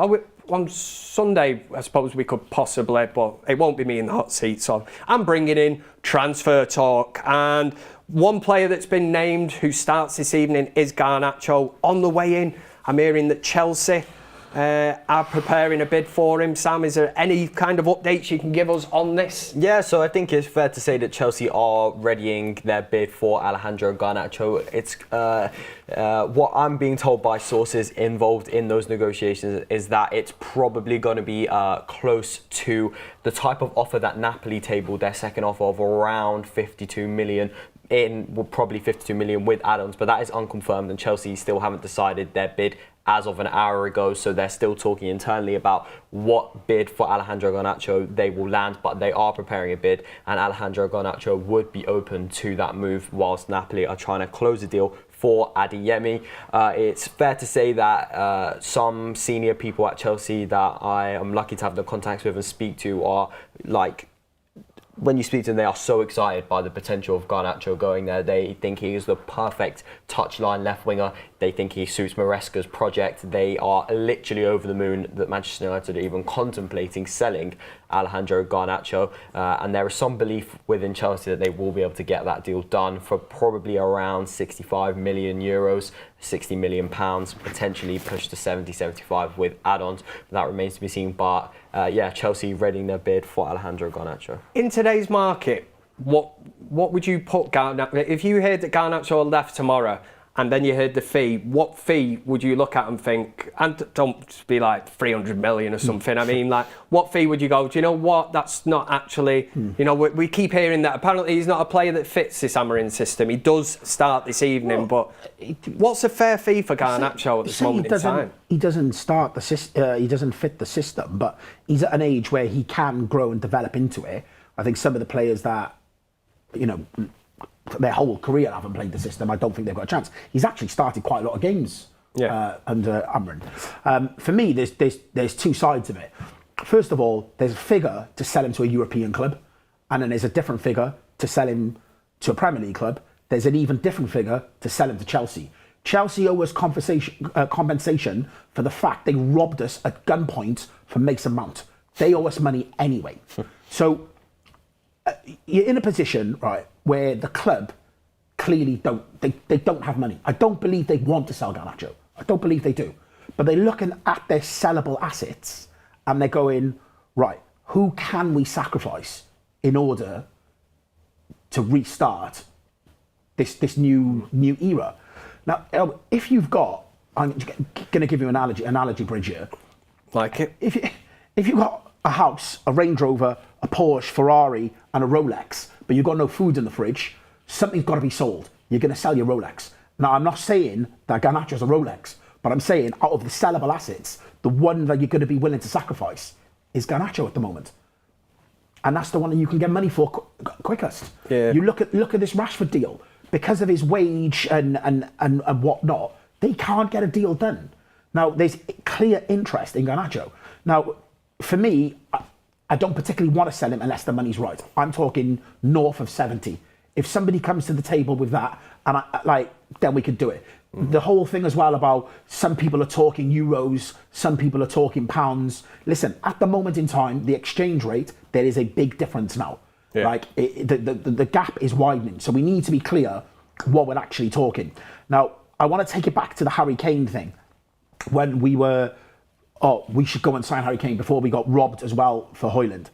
On Sunday, I suppose we could possibly, but it won't be me in the hot seat. So I'm bringing in transfer talk. And one player that's been named who starts this evening is Garnacho. On the way in, I'm hearing that Chelsea are preparing a bid for him. Sam, is there any kind of updates you can give us on this? Yeah, so I think it's fair to say that Chelsea are readying their bid for Alejandro Garnacho. It's what I'm being told by sources involved in those negotiations is that it's probably going to be close to the type of offer that Napoli tabled their second offer of around 52 million. Probably 52 million with add-ons, but that is unconfirmed and Chelsea still haven't decided their bid as of an hour ago, so they're still talking internally about what bid for Alejandro Garnacho they will land, but they are preparing a bid and Alejandro Garnacho would be open to that move whilst Napoli are trying to close a deal for Adeyemi. It's fair to say that some senior people at Chelsea that I am lucky to have the contacts with and speak to are like, when you speak to them, they are so excited by the potential of Garnacho going there. They think he is the perfect touchline left winger. They think he suits Maresca's project. They are literally over the moon that Manchester United are even contemplating selling Alejandro Garnacho. And there is some belief within Chelsea that they will be able to get that deal done for probably around 65 million euros, 60 million pounds, potentially pushed to 70, 75 with add-ons. That remains to be seen. But yeah, Chelsea readying their bid for Alejandro Garnacho. In today's market, what would you put Garnacho? If you heard that Garnacho left tomorrow and then you heard the fee, what fee would you look at and think, and don't be like 300 million or something, I mean, like, what fee would you go, do you know what, that's not actually, you know, we keep hearing that apparently he's not a player that fits this Amorim system. He does start this evening, but what's a fair fee for Garnacho at this moment in time? He doesn't start the system, he doesn't fit the system, but he's at an age where he can grow and develop into it. I think some of the players that, you know, their whole career haven't played the system, I don't think they've got a chance. He's actually started quite a lot of games under Amorim. For me, there's two sides of it. First of all, there's a figure to sell him to a European club, and then there's a different figure to sell him to a Premier League club. There's an even different figure to sell him to Chelsea. Chelsea owe us compensation for the fact they robbed us at gunpoint from Mason Mount. They owe us money anyway. So you're in a position, right, where the club clearly don't have money. I don't believe they want to sell Garnacho. I don't believe they do. but they're looking at their sellable assets and they're going, right, who can we sacrifice in order to restart this new era? Now, if you've got, I'm going to give you an analogy bridge here. Like it. If you've got a house, a Range Rover, a Porsche, Ferrari, and a Rolex, but you've got no food in the fridge, something's got to be sold. You're going to sell your Rolex. Now, I'm not saying that Garnacho's a Rolex, but I'm saying out of the sellable assets, the one that you're going to be willing to sacrifice is Garnacho at the moment. And that's the one that you can get money for quickest. Yeah. You look at this Rashford deal, because of his wage and whatnot, they can't get a deal done. Now, there's clear interest in Garnacho. Now, for me, I don't particularly want to sell him unless the money's right. I'm talking north of 70. If somebody comes to the table with that, and then we could do it. The whole thing as well about some people are talking euros, some people are talking pounds. Listen, at the moment in time, the exchange rate, there is a big difference now. Yeah. Like the gap is widening. So we need to be clear what we're actually talking. Now, I want to take it back to the Harry Kane thing. When we were, we should go and sign Harry Kane before we got robbed as well for Højlund.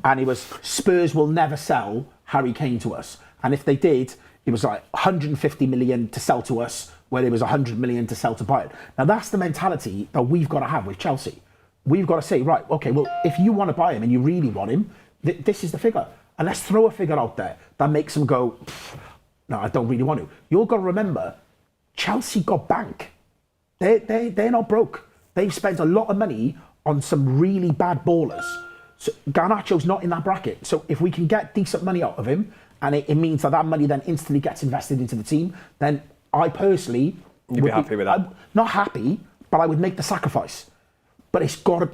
And it was, Spurs will never sell Harry Kane to us. And if they did, it was like 150 million to sell to us, where it was 100 million to sell to Bayern. Now that's the mentality that we've got to have with Chelsea. We've got to say, right, okay, well, if you want to buy him and you really want him, this is the figure. And let's throw a figure out there that makes them go, no, I don't really want to. You've got to remember, Chelsea got bank. They're not broke. They've spent a lot of money on some really bad ballers. So Garnacho's not in that bracket. So if we can get decent money out of him, and it means that money then instantly gets invested into the team, then I personally would be happy with that. Not happy, but I would make the sacrifice. But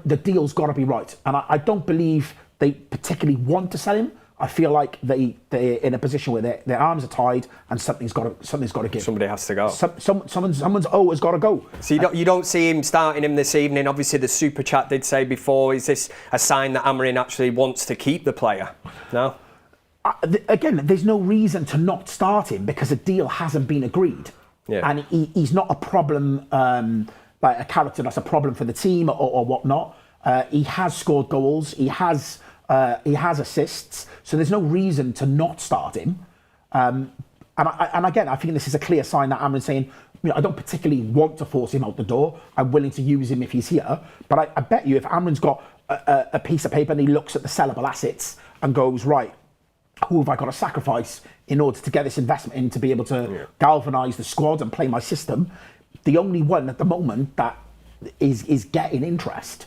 the deal's got to be right. And I don't believe they particularly want to sell him. I feel like they're in a position where their arms are tied and something's got to give. Somebody has to go. Someone's has got to go. So you don't see him starting him this evening. Obviously, the super chat did say before, is this a sign that Amorim actually wants to keep the player? No. Again, there's no reason to not start him because a deal hasn't been agreed. Yeah. And he's not a problem, like a character that's a problem for the team or whatnot. He has scored goals. He has assists. So there's no reason to not start him. And again, I think this is a clear sign that Amorim's saying, I don't particularly want to force him out the door. I'm willing to use him if he's here. But I bet you if Amorim's got a piece of paper and he looks at the sellable assets and goes, right, who have I got to sacrifice in order to get this investment in to be able to galvanise the squad and play my system? The only one at the moment that is getting interest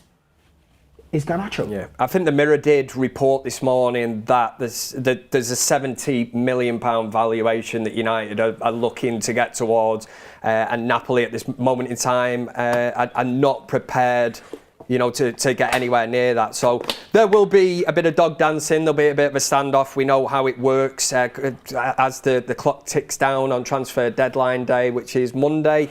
is Garnacho. Yeah, I think the Mirror did report this morning that there's a £70 million valuation that United are looking to get towards, and Napoli at this moment in time are not prepared, to get anywhere near that. So there will be a bit of dog dancing, there'll be a bit of a standoff. We know how it works as the clock ticks down on transfer deadline day, which is Monday.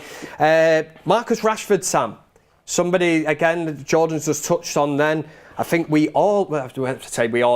Marcus Rashford, Sam. Somebody, again, Jordan's just touched on then. I think we all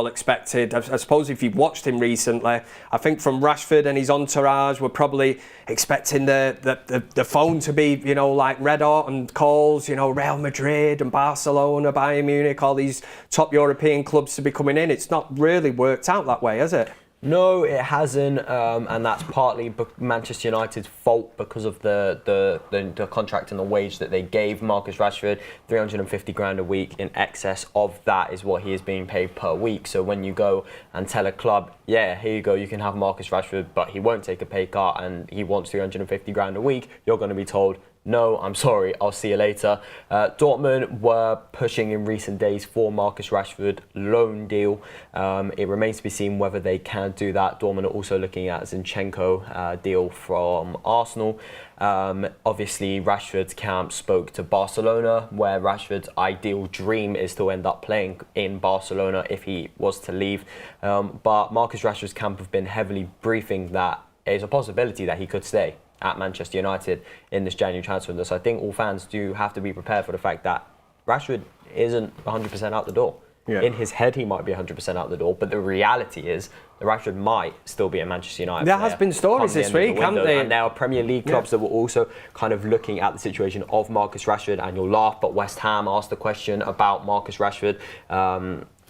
expected, I suppose if you've watched him recently, I think from Rashford and his entourage, we're probably expecting the phone to be, like red hot and calls, Real Madrid and Barcelona, Bayern Munich, all these top European clubs to be coming in. It's not really worked out that way, has it? No, it hasn't, and that's partly Manchester United's fault because of the contract and the wage that they gave Marcus Rashford. 350 grand a week, in excess of that is what he is being paid per week. So when you go and tell a club, yeah, here you go, you can have Marcus Rashford, but he won't take a pay cut and he wants 350 grand a week, you're going to be told, no, I'm sorry, I'll see you later. Dortmund were pushing in recent days for Marcus Rashford loan deal. It remains to be seen whether they can do that. Dortmund are also looking at Zinchenko deal from Arsenal. Obviously, Rashford's camp spoke to Barcelona, where Rashford's ideal dream is to end up playing in Barcelona if he was to leave. But Marcus Rashford's camp have been heavily briefing that there's a possibility that he could stay at Manchester United in this January transfer window. So I think all fans do have to be prepared for the fact that Rashford isn't 100% out the door. Yeah. In his head, he might be 100% out the door, but the reality is that Rashford might still be a Manchester United There player has been stories come the this end of the week, haven't window. they? And there are Premier League clubs that were also kind of looking at the situation of Marcus Rashford, and you'll laugh, but West Ham asked the question about Marcus Rashford.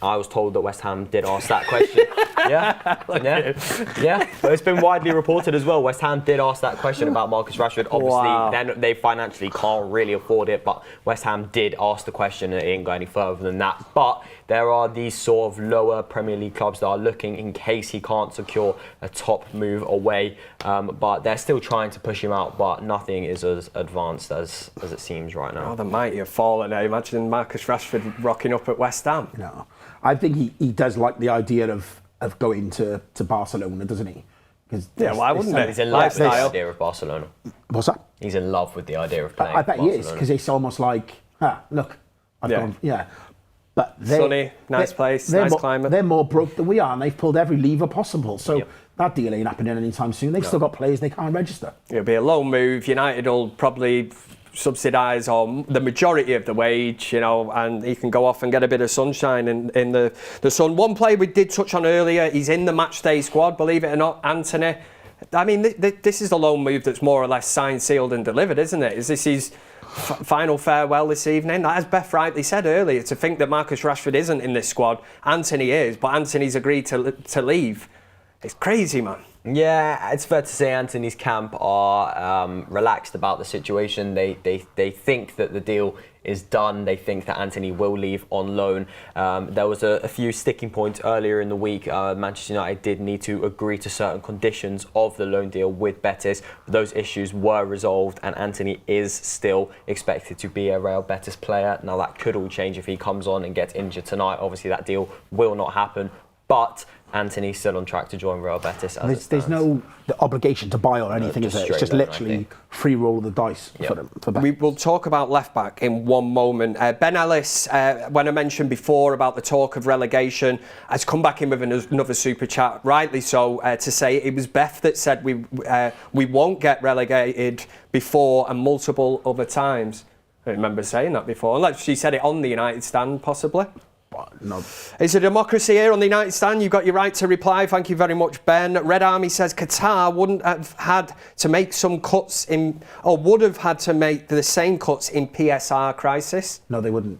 I was told that West Ham did ask that question. Yeah. But it's been widely reported as well. West Ham did ask that question about Marcus Rashford. Obviously, then they financially can't really afford it, but West Ham did ask the question, and it didn't go any further than that. But there are these sort of lower Premier League clubs that are looking in case he can't secure a top move away. But they're still trying to push him out, but nothing is as advanced as it seems right now. Oh, the mighty have fallen. I imagine Marcus Rashford rocking up at West Ham. No, I think he does like the idea of going to Barcelona, doesn't he? Yeah, why wouldn't he? He's in love with the idea of Barcelona. What's that? He's in love with the idea of playing I bet for he Barcelona. is, because it's almost like, look, I've gone, But sunny, nice place, nice climate. They're more broke than we are, and they've pulled every lever possible. So that deal ain't happening anytime soon. They've still got players they can't register. It'll be a low move. United will probably subsidise the majority of the wage, and he can go off and get a bit of sunshine in the sun. One player we did touch on earlier, he's in the matchday squad, believe it or not, Anthony. I mean, this is the loan move that's more or less signed, sealed and delivered, isn't it? Is this his final farewell this evening? As Beth rightly said earlier, to think that Marcus Rashford isn't in this squad, Anthony is, but Anthony's agreed to leave. It's crazy, man. Yeah, it's fair to say Anthony's camp are relaxed about the situation. They think that the deal is done. They think that Anthony will leave on loan. There was a few sticking points earlier in the week. Manchester United did need to agree to certain conditions of the loan deal with Betis. Those issues were resolved, and Anthony is still expected to be a Real Betis player. Now, that could all change if he comes on and gets injured tonight. Obviously, that deal will not happen. But Anthony's still on track to join Real Betis. There's no obligation to buy or anything, is it? It's just literally free roll of the dice for them. We will talk about left back in one moment. Ben Ellis, when I mentioned before about the talk of relegation, has come back in with another super chat, rightly so, to say it was Beth that said we won't get relegated before and multiple other times. I remember saying that before. Unless she said it on the United stand, possibly. No. It's a democracy here on the United stand. You've got your right to reply. Thank you very much, Ben. Red Army says Qatar wouldn't have had to make some cuts would have had to make the same cuts in PSR crisis. No, they wouldn't.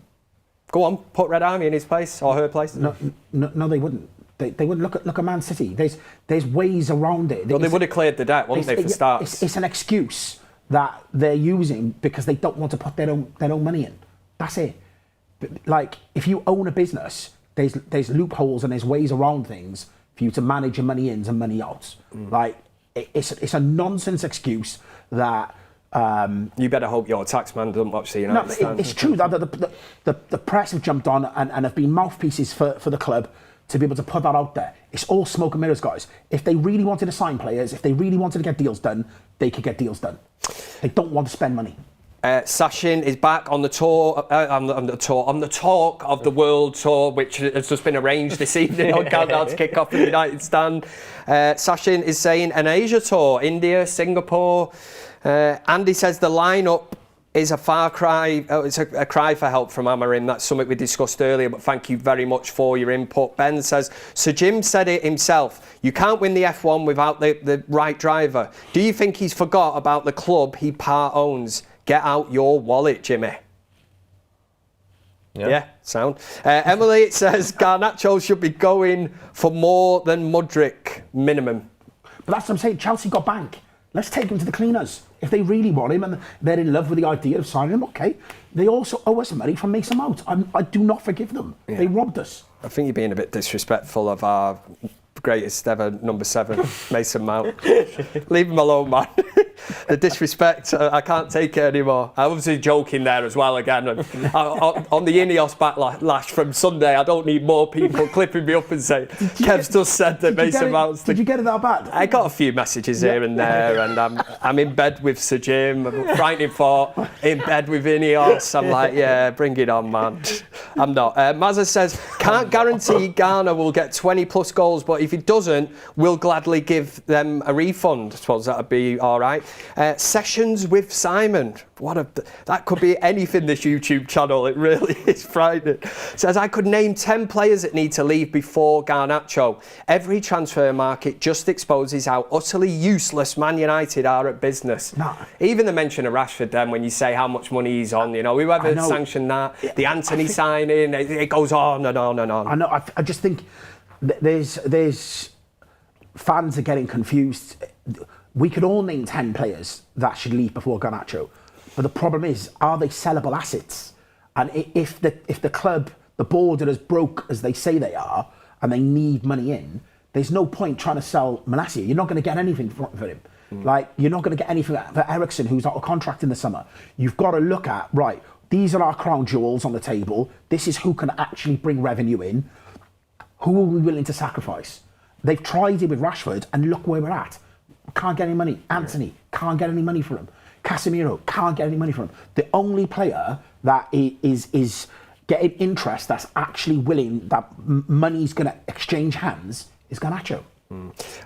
Go on, put Red Army in his place or her place. No, they wouldn't. They wouldn't. Look at Man City. There's ways around it. Well, they would have cleared the debt, wouldn't they, for starts? It's an excuse that they're using because they don't want to put their own money in. That's it. Like, if you own a business, there's loopholes and there's ways around things for you to manage your money ins and money outs. Like, it's a nonsense excuse that. You better hope your taxman doesn't watch the United stand. It's true that the press have jumped on and have been mouthpieces for the club to be able to put that out there. It's all smoke and mirrors, guys. If they really wanted to sign players, if they really wanted to get deals done, they could get deals done. They don't want to spend money. Sachin is back on the tour, on the Talk of the World tour, which has just been arranged this evening on Countdown to Kickoff in the United stand. Sachin is saying an Asia tour, India, Singapore. Andy says the lineup is a far cry. It's a cry for help from Amorim. That's something we discussed earlier, but thank you very much for your input. Ben says, Sir Jim said it himself. You can't win the F1 without the right driver. Do you think he's forgot about the club he part owns? Get out your wallet, Jimmy. Yeah, sound. Emily says Garnacho should be going for more than Mudryk, minimum. But that's what I'm saying. Chelsea got bank. Let's take him to the cleaners. If they really want him and they're in love with the idea of signing him, okay. They also owe us money for Mason Mount. I do not forgive them. Yeah. They robbed us. I think you're being a bit disrespectful of our greatest ever number 7, Mason Mount. Leave him alone, man. The disrespect, I can't take it anymore. I'm obviously joking there as well again. On the Ineos backlash from Sunday, I don't need more people clipping me up and saying, Kev's just said that Mason Mount's... Did you get it that bad? I got a few messages here and there, and I'm in bed with Sir Jim, frightening thought, in bed with Ineos. I'm like, yeah, bring it on, man. I'm not. Mazza says, can't guarantee Garner will get 20 plus goals, but if he doesn't, we'll gladly give them a refund. I suppose that'd be all right. Sessions with Simon. That could be anything, this YouTube channel. It really is frightening. Says, I could name 10 players that need to leave before Garnacho. Every transfer market just exposes how utterly useless Man United are at business. No. Even the mention of Rashford then, when you say how much money he's on, whoever sanctioned that, the Anthony signing, it goes on and on and on. I know, I just think there's fans are getting confused. We could all name 10 players that should leave before Garnacho. But the problem is, are they sellable assets? And if the club, the board are as broke as they say they are, and they need money in, there's no point trying to sell Malacia. You're not going to get anything for him. Like, you're not going to get anything for Ericsson, who's out of contract in the summer. You've got to look at, right, these are our crown jewels on the table. This is who can actually bring revenue in. Who are we willing to sacrifice? They've tried it with Rashford, and look where we're at. Can't get any money. Anthony, can't get any money for him. Casemiro, can't get any money from him. The only player that is getting interest, that's actually willing, that money's going to exchange hands, is Garnacho.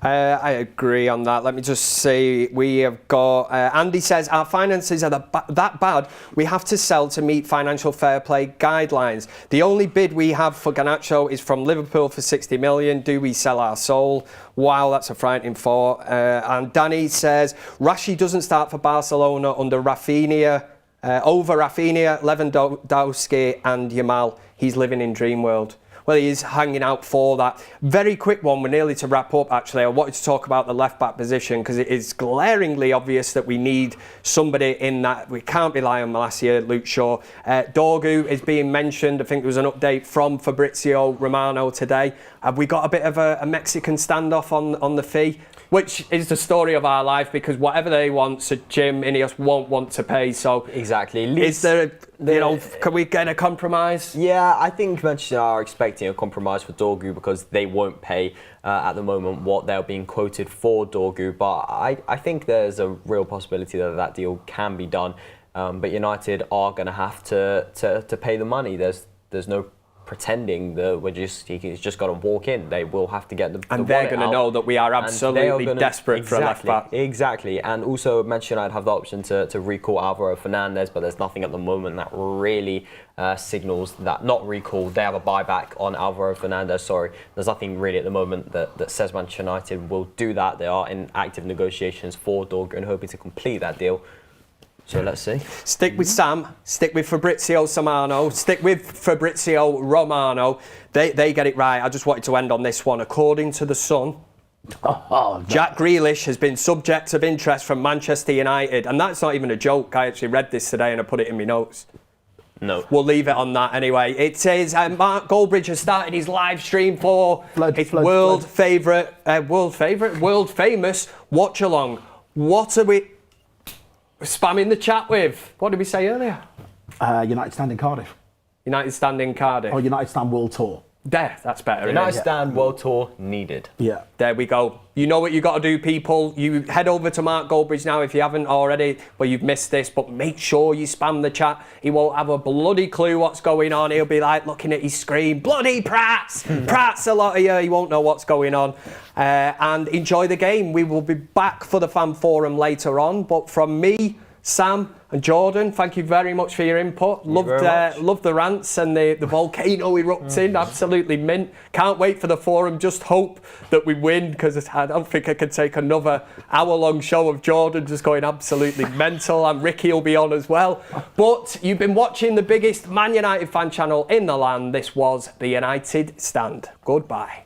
I agree on that. Let me just say, we have got Andy says our finances are that bad we have to sell to meet financial fair play guidelines. The only bid we have for Garnacho is from Liverpool for 60 million. Do we sell our soul? Wow, that's a frightening thought. And Danny says Rashi doesn't start for Barcelona under Rafinha, over Rafinha, Lewandowski and Yamal. He's living in dream world. Well, he is hanging out for that. Very quick one, we're nearly to wrap up actually. I wanted to talk about the left-back position because it is glaringly obvious that we need somebody in that. We can't rely on Malacia, Luke Shaw. Dorgu is being mentioned. I think there was an update from Fabrizio Romano today. Have we got a bit of a Mexican standoff on the fee? Which is the story of our life, because whatever they want, so Jim Ineos won't want to pay. So exactly. Is there, can we get a compromise? Yeah, I think Manchester are expecting a compromise for Dorgu because they won't pay at the moment what they're being quoted for Dorgu. But I think there's a real possibility that deal can be done. But United are going to have to pay the money. There's no pretending that he's just got to walk in. They will have to get the and they're going to know that we are absolutely desperate for a left back. Exactly, and also Manchester United have the option to recall Alvaro Fernandez, but there's nothing at the moment that really signals that not recall. They have a buyback on Alvaro Fernandez. Sorry, there's nothing really at the moment that says Manchester United will do that. They are in active negotiations for Dorgu and hoping to complete that deal. So let's see. Stick with Sam, stick with Fabrizio Romano, stick with Fabrizio Romano. They get it right. I just wanted to end on this one. According to The Sun, Jack Grealish has been subject of interest from Manchester United. And that's not even a joke. I actually read this today and I put it in my notes. No. We'll leave it on that anyway. It says Mark Goldbridge has started his live stream for world famous watch along. What are we spamming the chat with? What did we say earlier? United stand in Cardiff. United stand in Cardiff. Or United stand World Tour. There, that's better. United stand World Tour needed. Yeah. There we go. You know what you got to do, people. You head over to Mark Goldbridge now if you haven't already. Well, you've missed this, but make sure you spam the chat. He won't have a bloody clue what's going on. He'll be like looking at his screen. Bloody Prats! Prats a lot of you. He won't know what's going on. And enjoy the game. We will be back for the fan forum later on. But from me, Sam and Jordan, thank you very much for your input. Loved the rants and the volcano erupting. Absolutely mint. Can't wait for the forum. Just hope that we win, because I don't think I can take another hour-long show of Jordan just going absolutely mental. And Ricky will be on as well. But you've been watching the biggest Man United fan channel in the land. This was the United Stand. Goodbye.